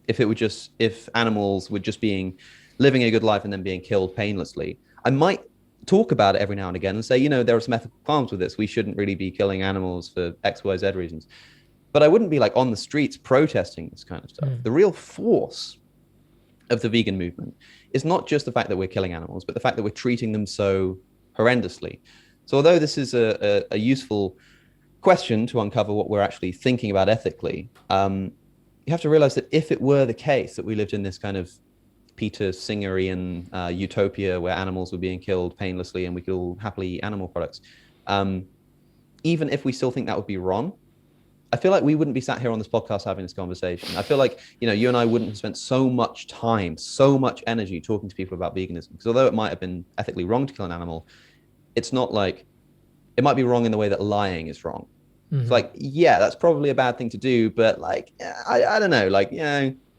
if animals were just living a good life and then being killed painlessly. I might talk about it every now and again and say, there are some ethical qualms with this. We shouldn't really be killing animals for X, Y, Z reasons. But I wouldn't be on the streets protesting this kind of stuff. The real force of the vegan movement is not just the fact that we're killing animals, but the fact that we're treating them so horrendously. So although this is a useful question to uncover what we're actually thinking about ethically, you have to realize that if it were the case that we lived in this kind of Peter Singerian utopia where animals were being killed painlessly and we could all happily eat animal products, even if we still think that would be wrong, I feel like we wouldn't be sat here on this podcast having this conversation. I feel like, you and I wouldn't have spent so much time, so much energy talking to people about veganism, because although it might have been ethically wrong to kill an animal, it's not it might be wrong in the way that lying is wrong. It's yeah, that's probably a bad thing to do, but I don't know,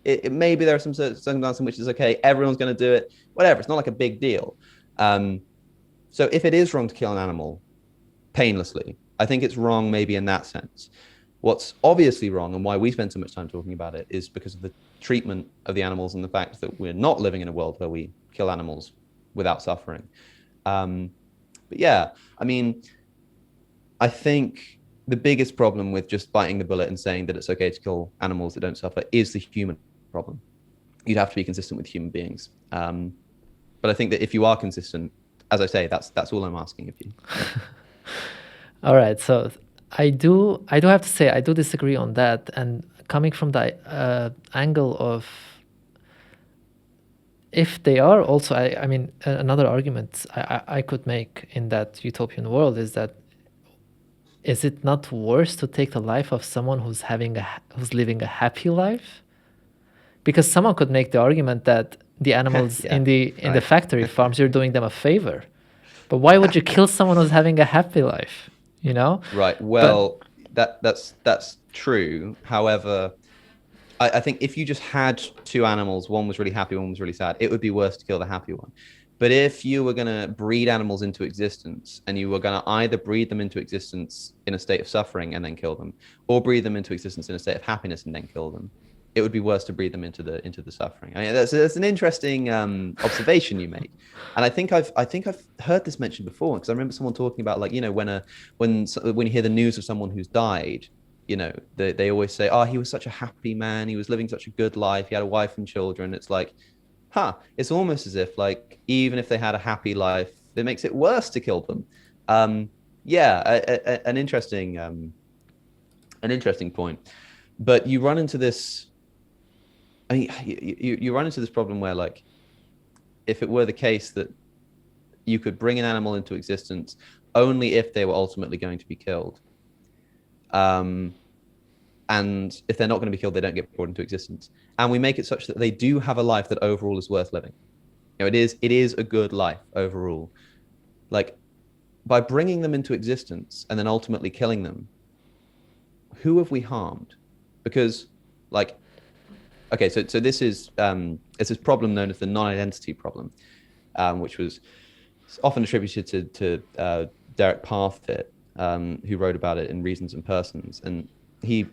it maybe there are some circumstances in which it's okay. Everyone's going to do it, whatever. It's not a big deal. So if it is wrong to kill an animal painlessly, I think it's wrong maybe in that sense. What's obviously wrong, and why we spend so much time talking about it, is because of the treatment of the animals and the fact that we're not living in a world where we kill animals without suffering. But yeah, I think the biggest problem with just biting the bullet and saying that it's okay to kill animals that don't suffer is the human problem. You'd have to be consistent with human beings. But I think that if you are consistent, as I say, that's all I'm asking of you. All right, so I do have to say I do disagree on that, and coming from the angle of if they are also, I mean, another argument I could make in that utopian world is that is it not worse to take the life of someone who's living a happy life? Because someone could make the argument that the animals Yeah, in the right. factory farms, you're doing them a favor. But why would you kill someone who's having a happy life? You know? Right. But Well, that's true. However, I think if you just had two animals, one was really happy, one was really sad, it would be worse to kill the happy one. But if you were going to breed animals into existence and you were going to either breed them into existence in a state of suffering and then kill them, or breed them into existence in a state of happiness and then kill them, it would be worse to breed them into the suffering. I mean, that's an interesting observation you make, and I think I've heard this mentioned before because I remember someone talking about like when you hear the news of someone who's died, they always say, oh, he was such a happy man, he was living such a good life, he had a wife and children. It's like, it's almost as if like even if they had a happy life, it makes it worse to kill them. Yeah, an interesting point. But you run into this. I mean, you run into this problem where like if it were the case that you could bring an animal into existence only if they were ultimately going to be killed. And if they're not going to be killed, they don't get brought into existence. And we make it such that they do have a life that overall is worth living. It is a good life overall. Like by bringing them into existence and then ultimately killing them, who have we harmed? Because like, okay, so this is it's this problem known as the non-identity problem, which was often attributed to Derek Parfit, who wrote about it in Reasons and Persons, and he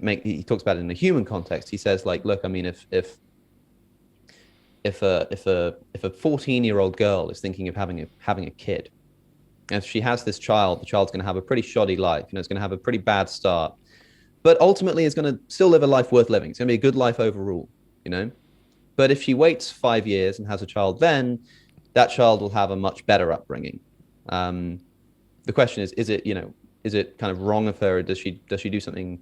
talks about it in a human context. He says like, look, I mean, if a 14-year-old girl is thinking of having a kid, and if she has this child, the child's going to have a pretty shoddy life. It's going to have a pretty bad start, but ultimately is going to still live a life worth living. It's going to be a good life overall. But if she waits 5 years and has a child, then that child will have a much better upbringing. The question is it kind of wrong of her? Or does she do something?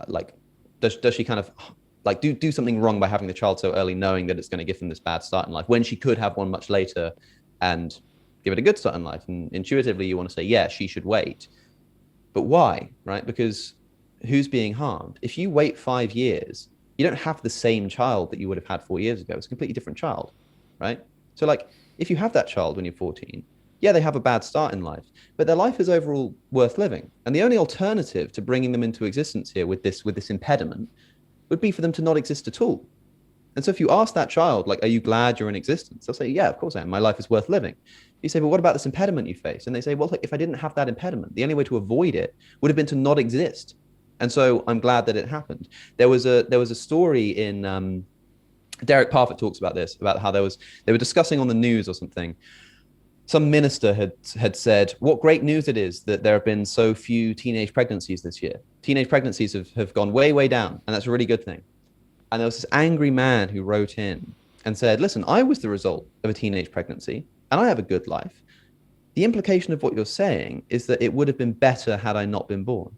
Like does she kind of like do something wrong by having the child so early, knowing that it's going to give them this bad start in life when she could have one much later and give it a good start in life? And intuitively you want to say, yeah, she should wait. But why? Right? Because who's being harmed? If you wait 5 years, you don't have the same child that you would have had 4 years ago. It's a completely different child, right? So like if you have that child when you're 14, yeah, they have a bad start in life, but their life is overall worth living. And the only alternative to bringing them into existence here with this impediment would be for them to not exist at all. And so if you ask that child, like, are you glad you're in existence? They'll say, yeah, of course I am. My life is worth living. You say, but what about this impediment you face? And they say, well, if I didn't have that impediment, the only way to avoid it would have been to not exist. And so I'm glad that it happened. There was a story in Derek Parfit talks about this, about how they were discussing on the news or something. Some minister had said, what great news it is that there have been so few teenage pregnancies this year. Teenage pregnancies have gone way, way down, and that's a really good thing. And there was this angry man who wrote in and said, listen, I was the result of a teenage pregnancy, and I have a good life. The implication of what you're saying is that it would have been better had I not been born.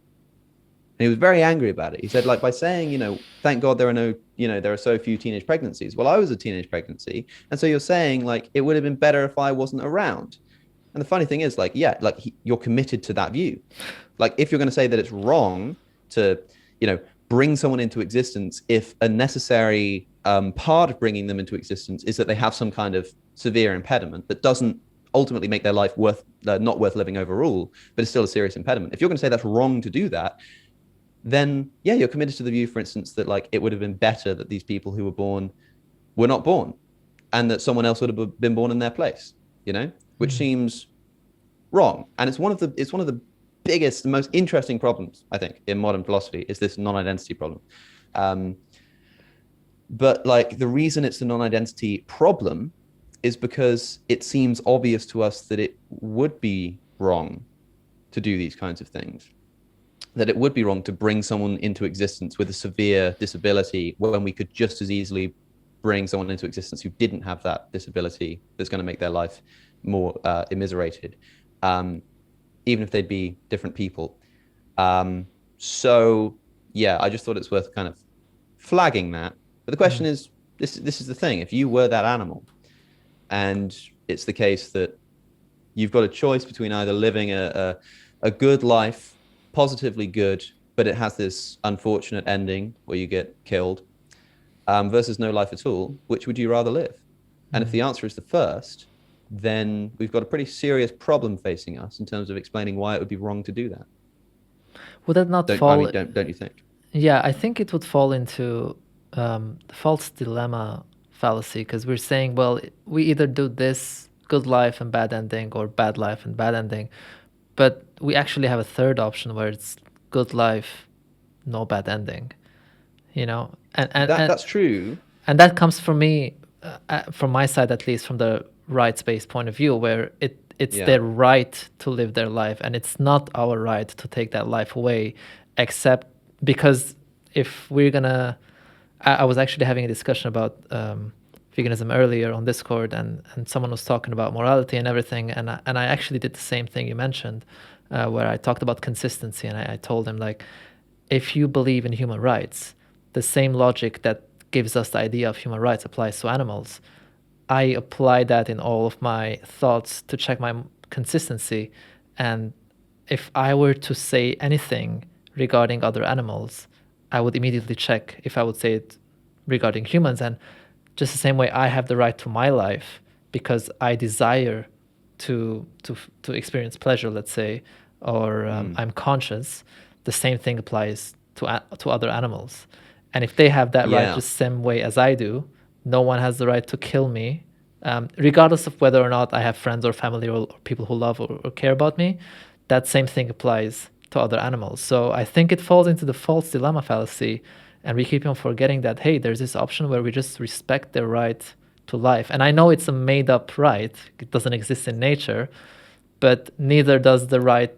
And he was very angry about it. He said, like, by saying, thank God there are so few teenage pregnancies. Well, I was a teenage pregnancy. And so you're saying, like, it would have been better if I wasn't around. And the funny thing is, like, yeah, like you're committed to that view. Like, if you're going to say that it's wrong to, bring someone into existence, if a necessary part of bringing them into existence is that they have some kind of severe impediment that doesn't ultimately make their life not worth living overall, but it's still a serious impediment. If you're going to say that's wrong to do that, then yeah, you're committed to the view, for instance, that like it would have been better that these people who were born were not born, and that someone else would have been born in their place, which seems wrong. And it's one of the biggest, the most interesting problems, I think, in modern philosophy is this non-identity problem. But like the reason it's a non-identity problem is because it seems obvious to us that it would be wrong to do these kinds of things. That it would be wrong to bring someone into existence with a severe disability when we could just as easily bring someone into existence who didn't have that disability that's going to make their life more immiserated. even if they'd be different people. So yeah, I just thought it's worth kind of flagging that. But the question is, this is the thing: if you were that animal, and it's the case that you've got a choice between either living a good life, positively good, but it has this unfortunate ending where you get killed, versus no life at all, which would you rather live? And if the answer is the first, then we've got a pretty serious problem facing us in terms of explaining why it would be wrong to do that. Would that not Don't, I fall? mean, don't you think? Yeah, I think it would fall into the false dilemma fallacy, because we're saying, well, we either do this good life and bad ending, or bad life and bad ending, but we actually have a third option where it's good life, no bad ending, you know, That's true. and that comes from me, from my side at least, from the rights-based point of view, where it's Yeah. their right to live their life, and it's not our right to take that life away, except because if we're gonna, I was actually having a discussion about veganism earlier on Discord, and someone was talking about morality and everything, and I actually did the same thing you mentioned, where I talked about consistency, and I told him, like, if you believe in human rights, the same logic that gives us the idea of human rights applies to animals. I apply that in all of my thoughts to check my consistency. And if I were to say anything regarding other animals, I would immediately check if I would say it regarding humans. And just the same way I have the right to my life because I desire to experience pleasure, let's say, or I'm conscious, the same thing applies to other animals. And if they have that right Yeah. the same way as I do, no one has the right to kill me, regardless of whether or not I have friends or family or people who love or care about me. That same thing applies to other animals. So I think it falls into the false dilemma fallacy, and we keep on forgetting that, hey, there's this option where we just respect their right to life. And I know it's a made up right, it doesn't exist in nature, but neither does the right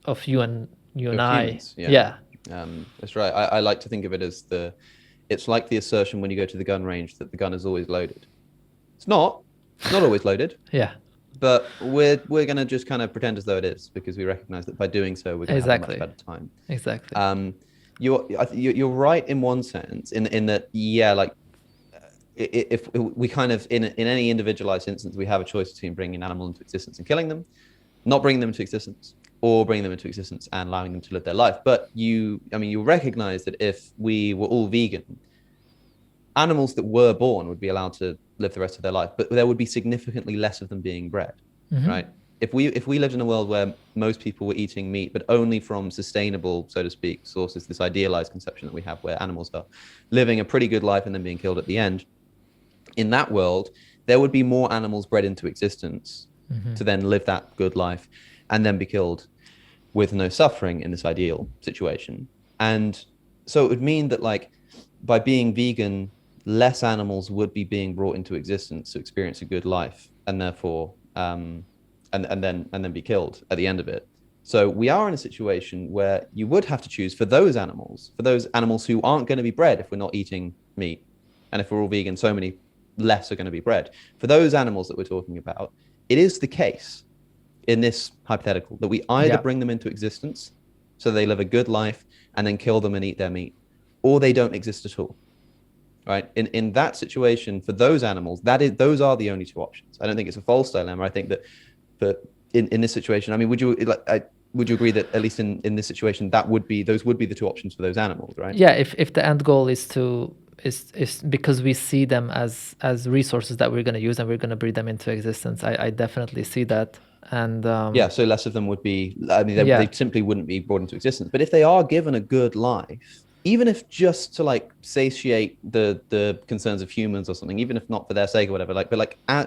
of you and Of I. humans, Yeah. that's right. I like to think of it as it's like the assertion when you go to the gun range that the gun is always loaded. It's not always loaded, Yeah. but we're going to just kind of pretend as though it is, because we recognize that by doing so, we're going to have a much better time. Exactly. You're right in one sense, in that, yeah, like if we kind of, in any individualized instance, we have a choice between bringing an animal into existence and killing them, not bringing them into existence, or bringing them into existence and allowing them to live their life. But you recognize that if we were all vegan, animals that were born would be allowed to live the rest of their life, but there would be significantly less of them being bred, right? If we lived in a world where most people were eating meat, but only from sustainable, so to speak, sources, this idealized conception that we have where animals are living a pretty good life and then being killed at the end, in that world, there would be more animals bred into existence to then live that good life and then be killed with no suffering in this ideal situation. And so it would mean that, like, by being vegan, less animals would be being brought into existence to experience a good life, and therefore and then be killed at the end of it. So we are in a situation where you would have to choose for those animals who aren't going to be bred if we're not eating meat, and if we're all vegan, so many less are going to be bred. For those animals that we're talking about, it is the case in this hypothetical that we either bring them into existence so they live a good life and then kill them and eat their meat, or they don't exist at all. Right? In that situation, for those animals, those are the only two options. I don't think it's a false dilemma. I think that in this situation, I mean, would you agree that at least in this situation, those would be the two options for those animals, right? Yeah, if the end goal is because we see them as resources that we're going to use and we're going to breed them into existence, I definitely see that. And yeah, so less of them would be, I mean, they simply wouldn't be brought into existence. But if they are given a good life, even if just to, like, satiate the concerns of humans or something, even if not for their sake or whatever,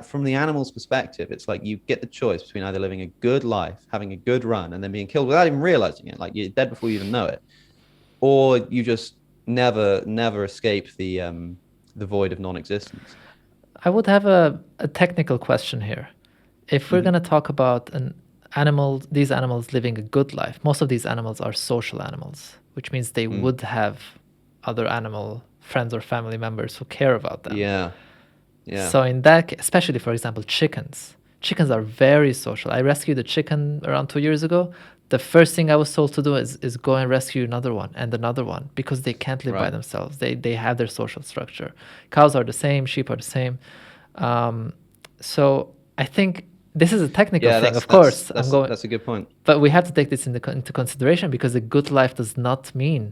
from the animal's perspective, it's like you get the choice between either living a good life, having a good run, and then being killed without even realizing it, like you're dead before you even know it, or you just never escape the void of non-existence. I would have a technical question here. If we're going to talk about these animals living a good life, most of these animals are social animals, which means they would have other animal friends or family members who care about them. Yeah. So in that, especially, for example, chickens chickens are very social. I rescued a chicken around 2 years ago. The first thing I was told to do is go and rescue another one and another one, because they can't live by Right. themselves. They have their social structure. Cows are the same, sheep are the same. So I think this is a technical Yeah, thing. Of course, that's a good point. but we have to take this into consideration, because a good life does not mean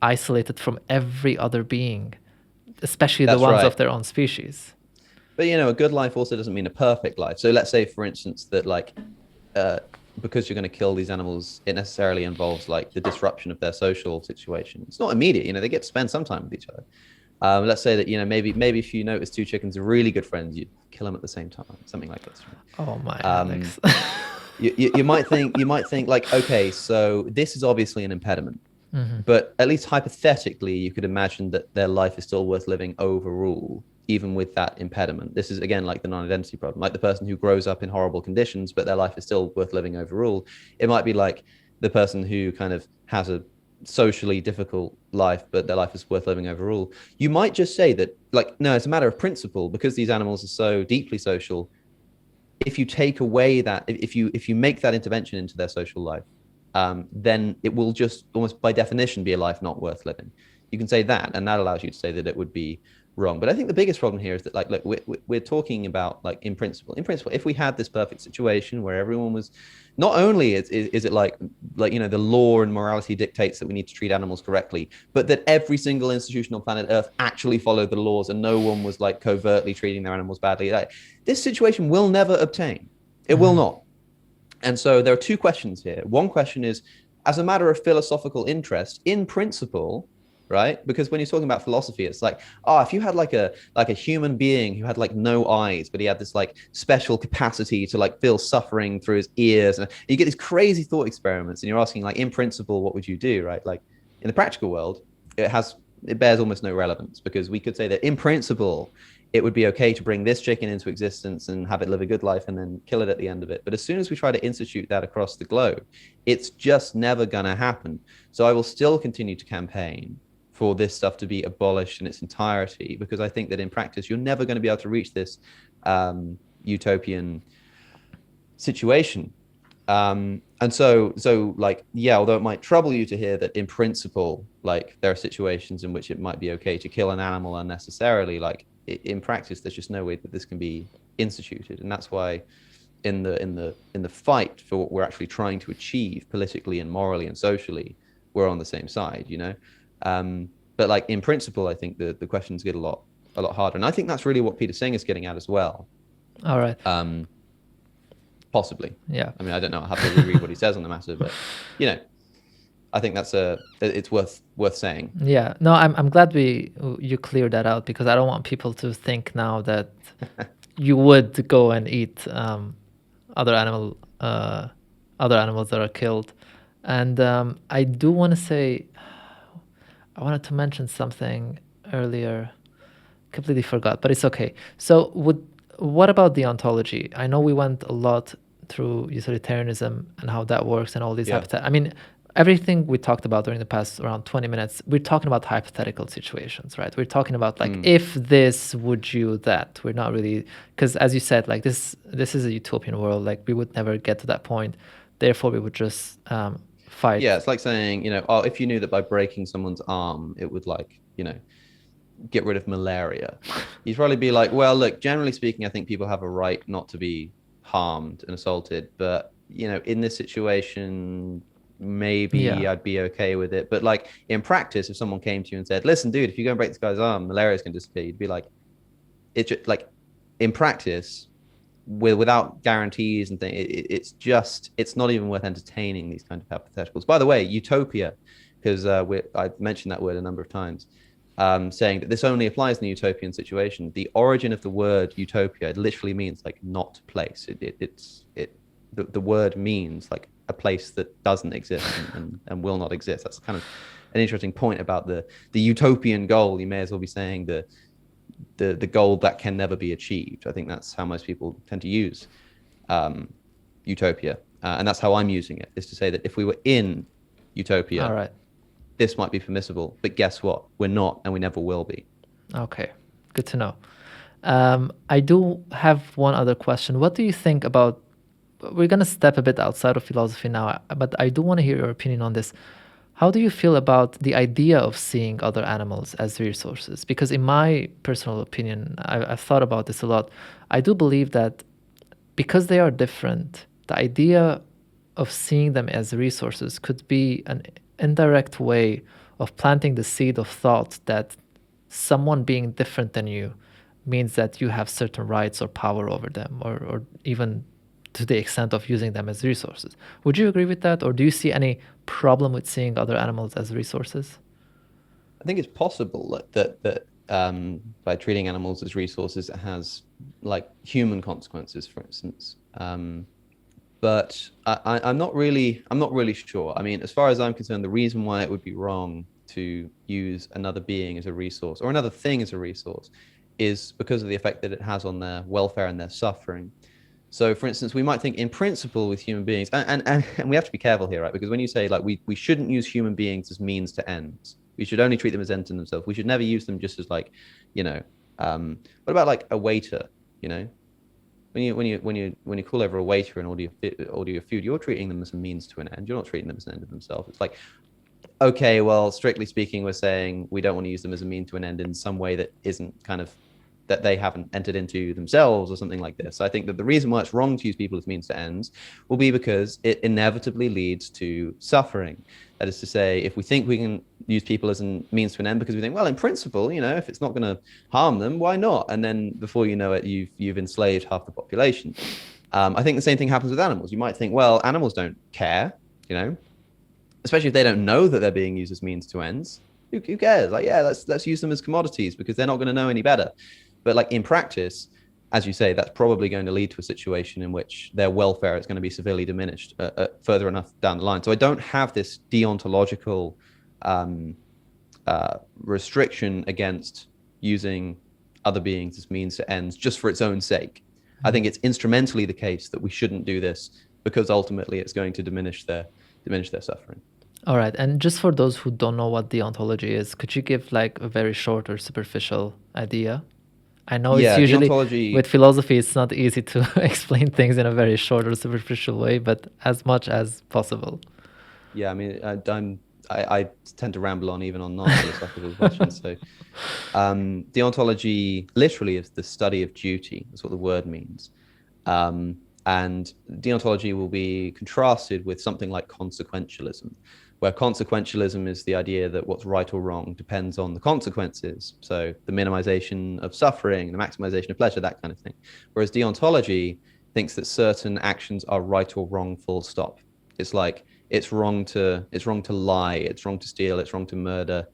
isolated from every other being, especially the That's ones right. of their own species. But a good life also doesn't mean a perfect life. So let's say, for instance, that because you're going to kill these animals, it necessarily involves like the disruption of their social situation. It's not immediate. They get to spend some time with each other. Let's say that maybe if you notice two chickens are really good friends, you kill them at the same time, something like this. Right? Oh my Alex. You might think like, okay, so this is obviously an impediment. Mm-hmm. But at least hypothetically, you could imagine that their life is still worth living overall, even with that impediment. This is, again, like the non-identity problem, like the person who grows up in horrible conditions, but their life is still worth living overall. It might be like the person who kind of has a socially difficult life, but their life is worth living overall. You might just say that, like, no, it's a matter of principle, because these animals are so deeply social. If you take away that, if you make that intervention into their social life, then it will just almost by definition be a life not worth living. You can say that, and that allows you to say that it would be wrong. But I think the biggest problem here is that, like, look, we're talking about, like, in principle, if we had this perfect situation where everyone was, not only is it like the law and morality dictates that we need to treat animals correctly, but that every single institution on planet Earth actually followed the laws and no one was like covertly treating their animals badly. Like, this situation will never obtain. It will not. And so there are two questions here. One question is, as a matter of philosophical interest, in principle, right? Because when you're talking about philosophy, it's like, if you had like a human being who had like no eyes, but he had this like special capacity to like feel suffering through his ears, and you get these crazy thought experiments, and you're asking, like, in principle, what would you do, right? Like, in the practical world, it bears almost no relevance, because we could say that in principle, it would be okay to bring this chicken into existence and have it live a good life and then kill it at the end of it. But as soon as we try to institute that across the globe, it's just never going to happen. So I will still continue to campaign for this stuff to be abolished in its entirety, because I think that in practice, you're never going to be able to reach this utopian situation. And so like, yeah, although it might trouble you to hear that in principle, like, there are situations in which it might be okay to kill an animal unnecessarily, like, in practice, there's just no way that this can be instituted. And that's why in the fight for what we're actually trying to achieve politically and morally and socially, we're on the same side, but like, in principle, I think the questions get a lot harder. And I think that's really what Peter Singer is getting at as well. All right. Possibly. Yeah. I mean, I don't know. I'll have to reread what he says on the matter, but I think it's worth saying. Yeah. No, I'm glad you cleared that out, because I don't want people to think now that you would go and eat other animals that are killed. And I do want to say, I wanted to mention something earlier, completely forgot, but it's okay. So what about deontology? I know we went a lot through utilitarianism and how that works and all these I mean, everything we talked about during the past around 20 minutes, we're talking about hypothetical situations, right? We're talking about, like, if this, would you that? We're not really, because as you said, like, this is a utopian world. Like, we would never get to that point. Therefore, we would just fight. Yeah, it's like saying, if you knew that by breaking someone's arm, it would, like, get rid of malaria, you'd probably be like, well, look, generally speaking, I think people have a right not to be harmed and assaulted, but in this situation, maybe I'd be okay with it. But like, in practice, if someone came to you and said, listen, dude, if you go and break this guy's arm, malaria's gonna disappear, you'd be like, it's just, like, in practice, without guarantees and things, it's not even worth entertaining these kind of hypotheticals. By the way, utopia, because I've mentioned that word a number of times, saying that this only applies in the utopian situation. The origin of the word utopia, it literally means, like, not place. The word means, like, a place that doesn't exist and will not exist. That's kind of an interesting point about the utopian goal. You may as well be saying the goal that can never be achieved. I think that's how most people tend to use utopia, and that's how I'm using it, is to say that if we were in utopia, all right, this might be permissible, but guess what? We're not, and we never will be. Okay, good to know. I do have one other question. What do you think about? We're going to step a bit outside of philosophy now, but I do want to hear your opinion on this. How do you feel about the idea of seeing other animals as resources? Because in my personal opinion, I've thought about this a lot. I do believe that because they are different, the idea of seeing them as resources could be an indirect way of planting the seed of thought that someone being different than you means that you have certain rights or power over them, or even to the extent of using them as resources. Would you agree with that, or do you see any problem with seeing other animals as resources? I think it's possible that by treating animals as resources, it has like human consequences, for instance. But I'm not really sure. I mean, as far as I'm concerned, the reason why it would be wrong to use another being as a resource or another thing as a resource is because of the effect that it has on their welfare and their suffering. So, for instance, we might think in principle with human beings, and we have to be careful here, right? Because when you say like we shouldn't use human beings as means to ends, we should only treat them as ends in themselves. We should never use them just as like, you know, what about like a waiter? You know, when you call over a waiter and order your food, you're treating them as a means to an end. You're not treating them as an end of themselves. It's like, okay, well, strictly speaking, we're saying we don't want to use them as a mean to an end in some way that isn't kind of that they haven't entered into themselves or something like this. So I think that the reason why it's wrong to use people as means to ends will be because it inevitably leads to suffering. That is to say, if we think we can use people as a means to an end because we think, well, in principle, you know, if it's not going to harm them, why not? And then before you know it, you've enslaved half the population. I think the same thing happens with animals. You might think, well, animals don't care, you know, especially if they don't know that they're being used as means to ends. Who cares? Like, yeah, let's use them as commodities because they're not going to know any better. But like in practice, as you say, that's probably going to lead to a situation in which their welfare is going to be severely diminished further enough down the line. So I don't have this deontological restriction against using other beings as means to ends just for its own sake. I think it's instrumentally the case that we shouldn't do this because ultimately it's going to diminish their suffering. All right. And just for those who don't know what deontology is, could you give like a very short or superficial idea? I know it's Yeah, usually deontology. with philosophy, it's not easy to explain things in a very short or superficial way, but as much as possible. Yeah, I mean, I tend to ramble on even on non-philosophical questions. So, deontology literally is the study of duty. That's what the word means. And deontology will be contrasted with something like consequentialism, where consequentialism is the idea that what's right or wrong depends on the consequences. So the minimization of suffering, the maximization of pleasure, that kind of thing. Whereas deontology thinks that certain actions are right or wrong, full stop. It's like it's wrong to lie, it's wrong to steal, it's wrong to murder,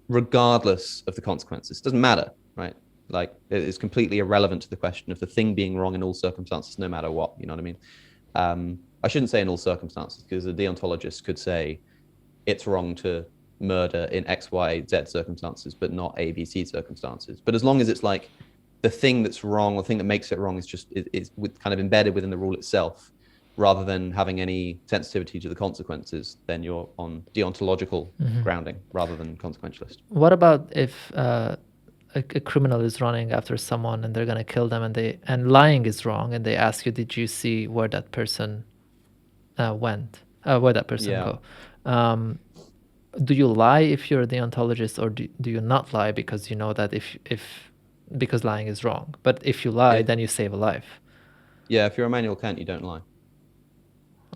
regardless of the consequences. It doesn't matter, right? Like it's completely irrelevant to the question of the thing being wrong in all circumstances, no matter what. You know what I mean? I shouldn't say in all circumstances because a deontologist could say it's wrong to murder in X, Y, Z circumstances, but not A, B, C circumstances. But as long as it's like the thing that's wrong or the thing that makes it wrong is just it's kind of embedded within the rule itself, rather than having any sensitivity to the consequences, then you're on deontological grounding rather than consequentialist. What about if a criminal is running after someone and they're going to kill them and lying is wrong and they ask you, did you see where that person went, where that person Yeah. go? Do you lie if you're a deontologist, or do you not lie because you know that because lying is wrong? But if you lie, then you save a life. Yeah, if you're Immanuel Kant, you don't lie.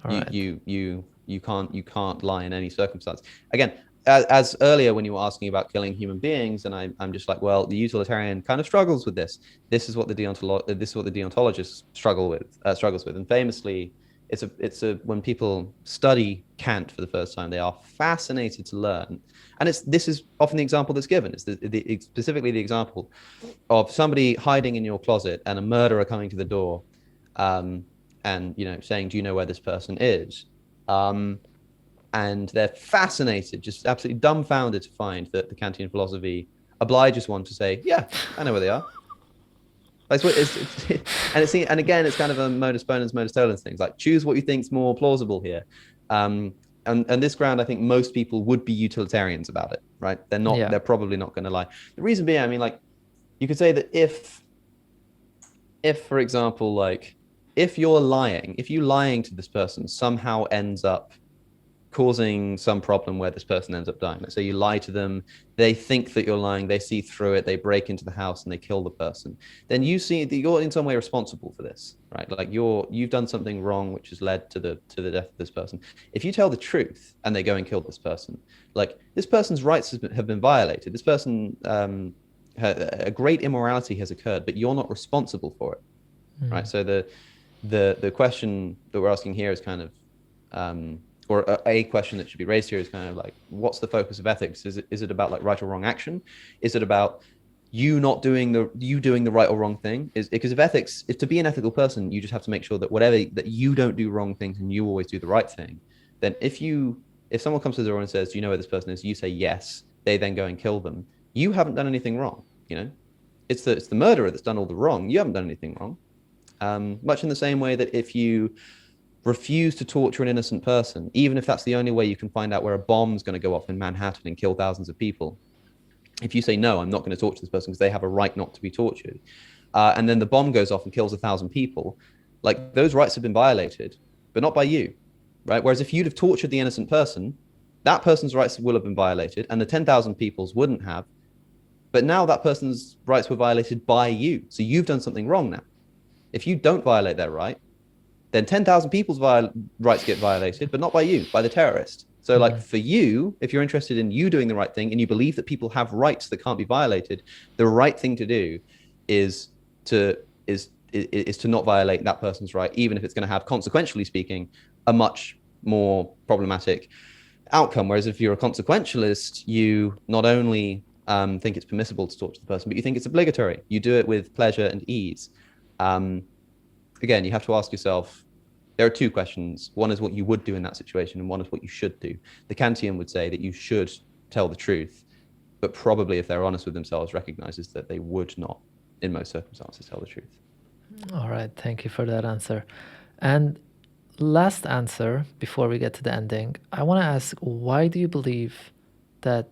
All right. You can't lie in any circumstance. Again, as earlier when you were asking about killing human beings, and I'm just like, well, the utilitarian kind of struggles with this. This is what the deontologist struggles with, and famously, it's a when people study Kant for the first time, they are fascinated to learn, and this is often the example that's given. It's specifically the example of somebody hiding in your closet and a murderer coming to the door. And saying, do you know where this person is? And they're fascinated, just absolutely dumbfounded to find that the Kantian philosophy obliges one to say, yeah, I know where they are. That's what and again, it's kind of a modus ponens, modus tollens things. Like choose what you think's more plausible here. And this ground, I think most people would be utilitarians about it, right? They're not. Yeah. They're probably not going to lie. The reason being, I mean, like you could say that if for example, like if you lying to this person somehow ends up causing some problem where this person ends up dying. Let's say you lie to them, they think that you're lying, they see through it, they break into the house and they kill the person. Then you see that you're in some way responsible for this, right? Like you've done something wrong which has led to the death of this person. If you tell the truth and they go and kill this person, like this person's rights have been violated. This person a great immorality has occurred, but you're not responsible for it, right? So the question that we're asking here is kind of or a question that should be raised here is kind of like, what's the focus of ethics? Is it about like right or wrong action? Is it about you doing the right or wrong thing? Because if to be an ethical person, you just have to make sure that that you don't do wrong things and you always do the right thing. Then if someone comes to the door and says, do you know where this person is? You say yes. They then go and kill them. You haven't done anything wrong. It's the murderer that's done all the wrong. You haven't done anything wrong. Much in the same way that if you refuse to torture an innocent person, even if that's the only way you can find out where a bomb's going to go off in Manhattan and kill thousands of people. If you say, no, I'm not going to torture this person because they have a right not to be tortured, and then the bomb goes off and kills 1,000 people, like those rights have been violated, but not by you, right? Whereas if you'd have tortured the innocent person, that person's rights will have been violated and the 10,000 people's wouldn't have, but now that person's rights were violated by you. So you've done something wrong now. If you don't violate their right, then 10,000 people's rights get violated, but not by you, by the terrorist. So like for you, if you're interested in you doing the right thing and you believe that people have rights that can't be violated, the right thing to do is to not violate that person's right, even if it's going to have, consequentially speaking, a much more problematic outcome. Whereas if you're a consequentialist, you not only think it's permissible to torture the person, but you think it's obligatory. You do it with pleasure and ease. Again, you have to ask yourself, there are two questions. One is what you would do in that situation, and one is what you should do. The Kantian would say that you should tell the truth, but probably if they're honest with themselves, recognizes that they would not, in most circumstances, tell the truth. All right, thank you for that answer. And last answer, before we get to the ending, I want to ask, why do you believe that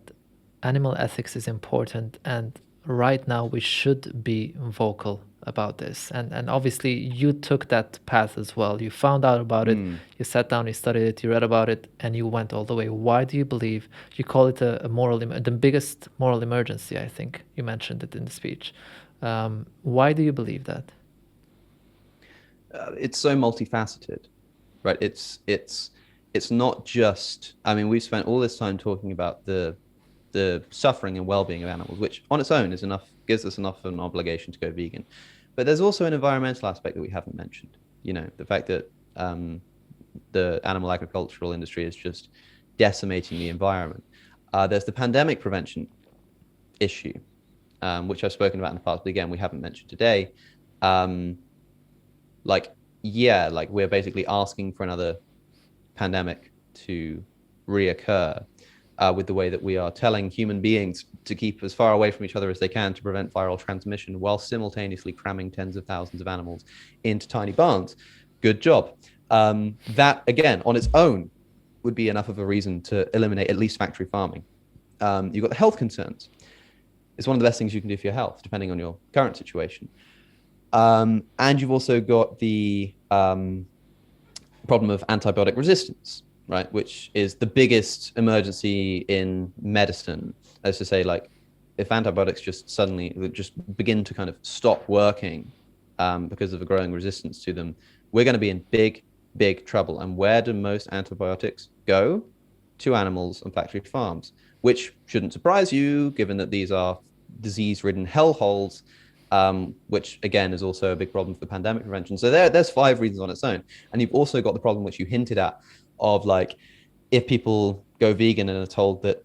animal ethics is important and right now we should be vocal about this? And obviously you took that path as well. You found out about it, you sat down, you studied it, you read about it, and you went all the way. Why do you believe, you call it the biggest moral emergency? I think you mentioned it in the speech. Why do you believe that? It's so multifaceted, right? It's not just, I mean, we've spent all this time talking about the suffering and well-being of animals, which on its own gives us enough of an obligation to go vegan. But there's also an environmental aspect that we haven't mentioned. The fact that the animal agricultural industry is just decimating the environment. There's the pandemic prevention issue, which I've spoken about in the past, but again, we haven't mentioned today. We're basically asking for another pandemic to reoccur. With the way that we are telling human beings to keep as far away from each other as they can to prevent viral transmission, while simultaneously cramming tens of thousands of animals into tiny barns. Good job. That, again, on its own, would be enough of a reason to eliminate at least factory farming. You've got the health concerns. It's one of the best things you can do for your health, depending on your current situation. And you've also got the problem of antibiotic resistance, right, which is the biggest emergency in medicine. As to say, like, if antibiotics just begin to kind of stop working because of a growing resistance to them, we're going to be in big trouble. And where do most antibiotics go? To animals and factory farms, which shouldn't surprise you, given that these are disease-ridden hellholes, which again is also a big problem for pandemic prevention. So there's 5 reasons on its own. And you've also got the problem which you hinted at, of like, if people go vegan and are told that,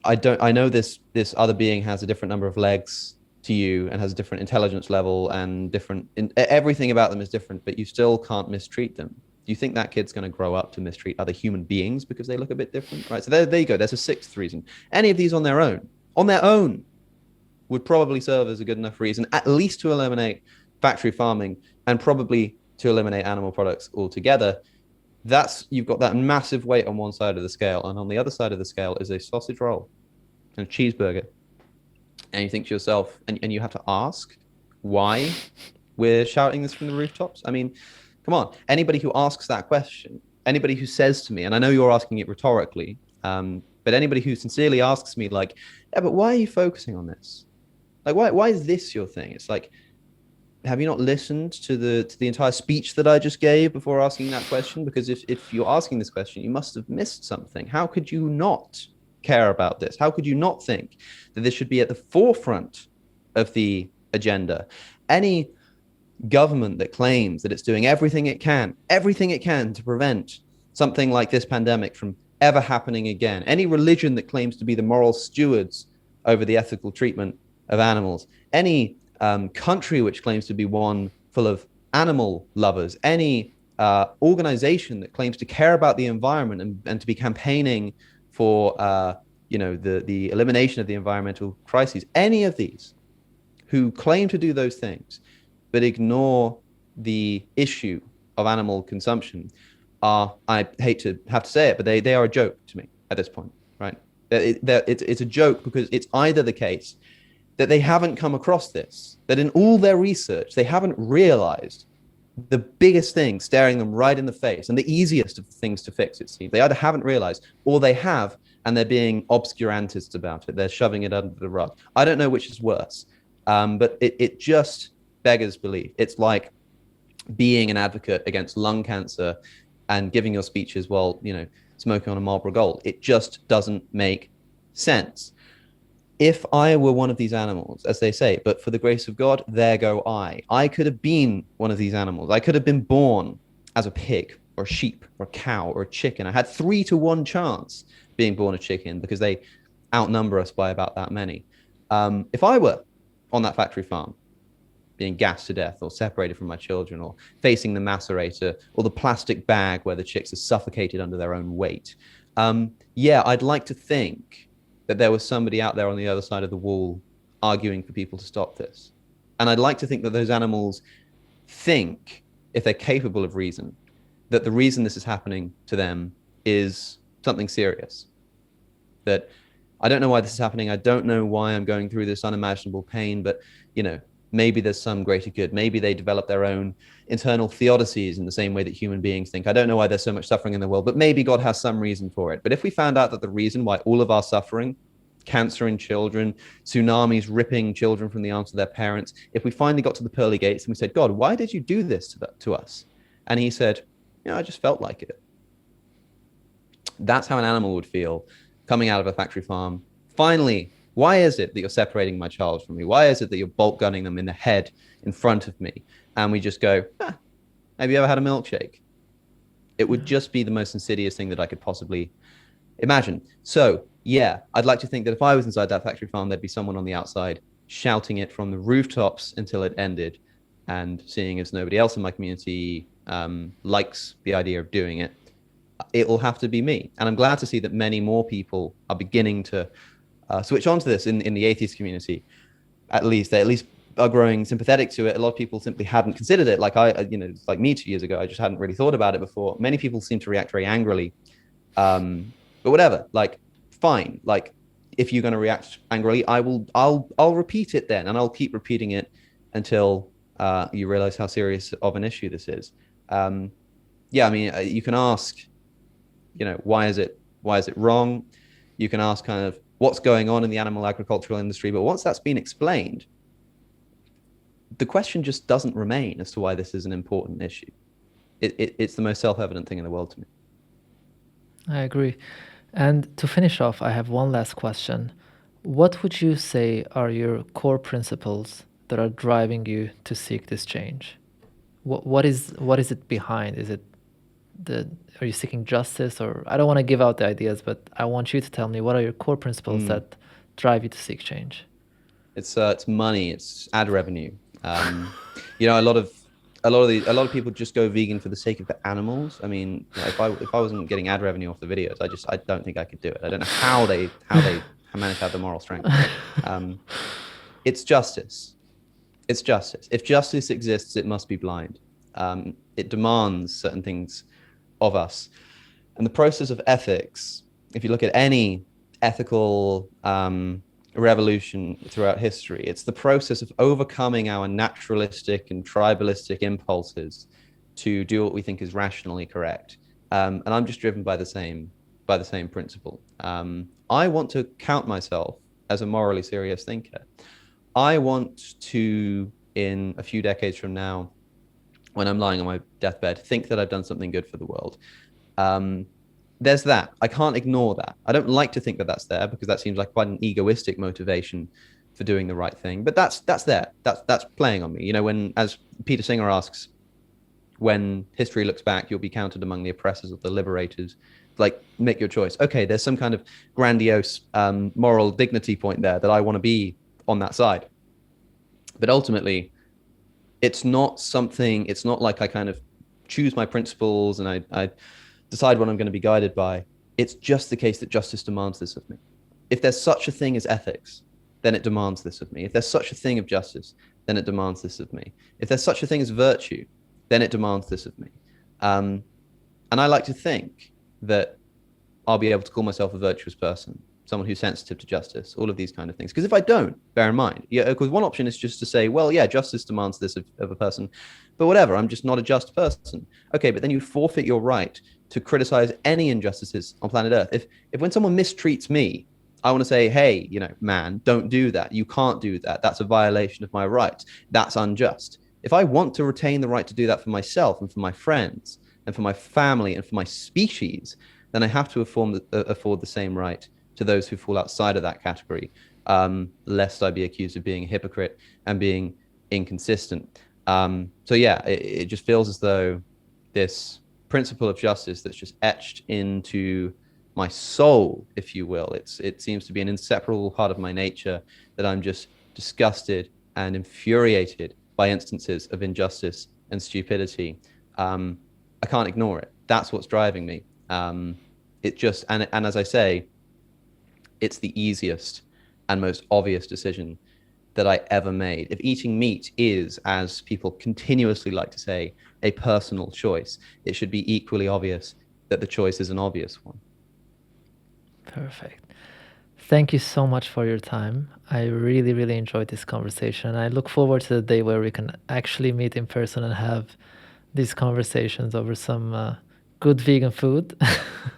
I know this other being has a different number of legs to you and has a different intelligence level and everything about them is different, but you still can't mistreat them. Do you think that kid's going to grow up to mistreat other human beings because they look a bit different? Right. So there you go. There's a 6th reason. Any of these on their own would probably serve as a good enough reason, at least to eliminate factory farming and probably to eliminate animal products altogether. You've got that massive weight on one side of the scale, and on the other side of the scale is a sausage roll and a cheeseburger And you think to yourself, and you have to ask why we're shouting this from the rooftops. I mean, come on, anybody who asks that question, anybody who says to me, and I know you're asking it rhetorically, but anybody who sincerely asks me, like, yeah, but why are you focusing on this? Like, why is this your thing? It's like, have you not listened to the entire speech that I just gave before asking that question? Because if you're asking this question, you must have missed something. How could you not care about this? How could you not think that this should be at the forefront of the agenda? Any government that claims that it's doing everything it can to prevent something like this pandemic from ever happening again, any religion that claims to be the moral stewards over the ethical treatment of animals, any country which claims to be one full of animal lovers, any organization that claims to care about the environment and to be campaigning for the elimination of the environmental crises, any of these who claim to do those things but ignore the issue of animal consumption are, I hate to have to say it, but they are a joke to me at this point, right? It's a joke because it's either the case that they haven't come across this, that in all their research, they haven't realized the biggest thing staring them right in the face and the easiest of things to fix, it seems. They either haven't realized or they have, and they're being obscurantists about it. They're shoving it under the rug. I don't know which is worse, but it just beggars belief. It's like being an advocate against lung cancer and giving your speeches while, smoking on a Marlboro Gold. It just doesn't make sense. If I were one of these animals, as they say, but for the grace of God, there go I could have been one of these animals. I could have been born as a pig or a sheep or a cow or a chicken. I had 3-to-1 chance being born a chicken because they outnumber us by about that many. If I were on that factory farm, being gassed to death or separated from my children or facing the macerator or the plastic bag where the chicks are suffocated under their own weight, I'd like to think that there was somebody out there on the other side of the wall arguing for people to stop this. And I'd like to think that those animals think, if they're capable of reason, that the reason this is happening to them is something serious. That I don't know why this is happening. I don't know why I'm going through this unimaginable pain, but, maybe there's some greater good. Maybe they develop their own internal theodicies in the same way that human beings think. I don't know why there's so much suffering in the world, but maybe God has some reason for it. But if we found out that the reason why all of our suffering, cancer in children, tsunamis ripping children from the arms of their parents, if we finally got to the pearly gates and we said, God, why did you do this to us? And he said, I just felt like it. That's how an animal would feel coming out of a factory farm. Finally, why is it that you're separating my child from me? Why is it that you're bolt gunning them in the head in front of me? And we just go, have you ever had a milkshake? It would just be the most insidious thing that I could possibly imagine. So, I'd like to think that if I was inside that factory farm, there'd be someone on the outside shouting it from the rooftops until it ended. And seeing as nobody else in my community likes the idea of doing it, it will have to be me. And I'm glad to see that many more people are beginning to switch on to this in the atheist community. At least they are growing sympathetic to it. A lot of people simply hadn't considered it. Like like me 2 years ago, I just hadn't really thought about it before. Many people seem to react very angrily. But whatever, like, fine. Like, if you're going to react angrily, I'll repeat it then, and I'll keep repeating it until you realize how serious of an issue this is. You can ask, why is it wrong? You can ask kind of what's going on in the animal agricultural industry, but once that's been explained, the question just doesn't remain as to why this is an important issue. It's the most self-evident thing in the world to me. I agree. And to finish off, I have one last question. What would you say are your core principles that are driving you to seek this change? What is it behind? Is it are you seeking justice? Or I don't want to give out the ideas, but I want you to tell me, what are your core principles that drive you to seek change? It's money. It's ad revenue. A lot of people just go vegan for the sake of the animals. I mean, if I wasn't getting ad revenue off the videos, I don't think I could do it. I don't know how they manage to have the moral strength. It's justice. It's justice. If justice exists, it must be blind. It demands certain things of us. And the process of ethics, if you look at any ethical revolution throughout history. It's the process of overcoming our naturalistic and tribalistic impulses to do what we think is rationally correct. And I'm just driven by the same principle. I want to count myself as a morally serious thinker. I want to, in a few decades from now, when I'm lying on my deathbed, think that I've done something good for the world. There's that. I can't ignore that. I don't like to think that that's there, because that seems like quite an egoistic motivation for doing the right thing. But that's there. That's playing on me. You know, when, as Peter Singer asks, when history looks back, you'll be counted among the oppressors or the liberators. Like, make your choice. Okay, there's some kind of grandiose moral dignity point there that I want to be on that side. But ultimately, it's not like I kind of choose my principles and I decide what I'm going to be guided by. It's just the case that justice demands this of me. If there's such a thing as ethics, then it demands this of me. If there's such a thing of justice, then it demands this of me. If there's such a thing as virtue, then it demands this of me. And I like to think that I'll be able to call myself a virtuous person, someone who's sensitive to justice, all of these kind of things. Because if I don't, bear in mind, because one option is just to say, well, yeah, justice demands this of a person, but whatever, I'm just not a just person. Okay, but then you forfeit your right to criticize any injustices on planet Earth. If when someone mistreats me, I want to say, hey, man, don't do that. You can't do that. That's a violation of my rights. That's unjust. If I want to retain the right to do that for myself and for my friends and for my family and for my species, then I have to afford the same right to those who fall outside of that category, lest I be accused of being a hypocrite and being inconsistent. So yeah, it just feels as though this principle of justice that's just etched into my soul, if you will, it seems to be an inseparable part of my nature, that I'm just disgusted and infuriated by instances of injustice and stupidity. I can't ignore it. That's what's driving me. It just, and as I say, it's the easiest and most obvious decision that I ever made. If eating meat is, as people continuously like to say, a personal choice, it should be equally obvious that the choice is an obvious one. Perfect. Thank you so much for your time. I really, really enjoyed this conversation. I look forward to the day where we can actually meet in person and have these conversations over some good vegan food.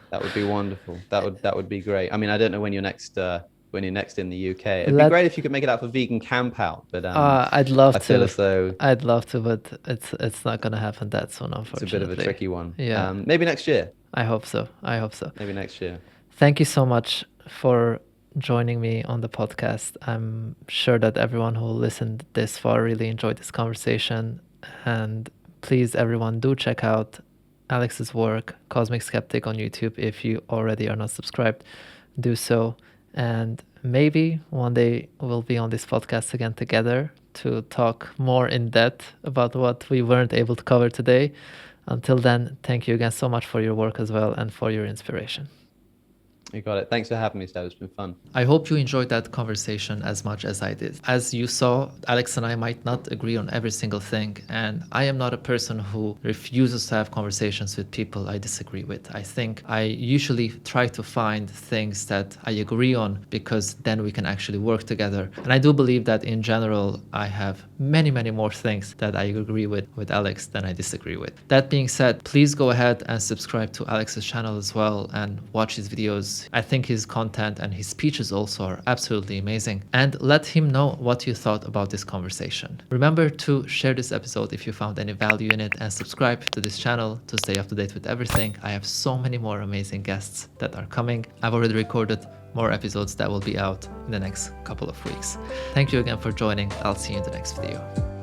That would be wonderful. That would be great. I mean, I don't know when you're next in the UK. It'd be great if you could make it out for Vegan Camp Out, but I'd love to. I feel as though I'd love to, but it's not gonna happen that soon, unfortunately. It's a bit of a tricky one. Yeah. Maybe next year. I hope so. Maybe next year. Thank you so much for joining me on the podcast. I'm sure that everyone who listened this far really enjoyed this conversation. And please, everyone, do check out Alex's work, Cosmicskeptic, on YouTube. If you already are not subscribed, do so. And maybe one day we'll be on this podcast again together to talk more in depth about what we weren't able to cover today. Until then, thank you again so much for your work as well and for your inspiration. You got it. Thanks for having me, Seb. It's been fun. I hope you enjoyed that conversation as much as I did. As you saw, Alex and I might not agree on every single thing, and I am not a person who refuses to have conversations with people I disagree with. I think I usually try to find things that I agree on, because then we can actually work together. And I do believe that in general, I have many, many more things that I agree with Alex than I disagree with. That being said, please go ahead and subscribe to Alex's channel as well and watch his videos. I think his content and his speeches also are absolutely amazing. And let him know what you thought about this conversation. Remember to share this episode if you found any value in it, and subscribe to this channel to stay up to date with everything. I have so many more amazing guests that are coming. I've already recorded more episodes that will be out in the next couple of weeks. Thank you again for joining. I'll see you in the next video.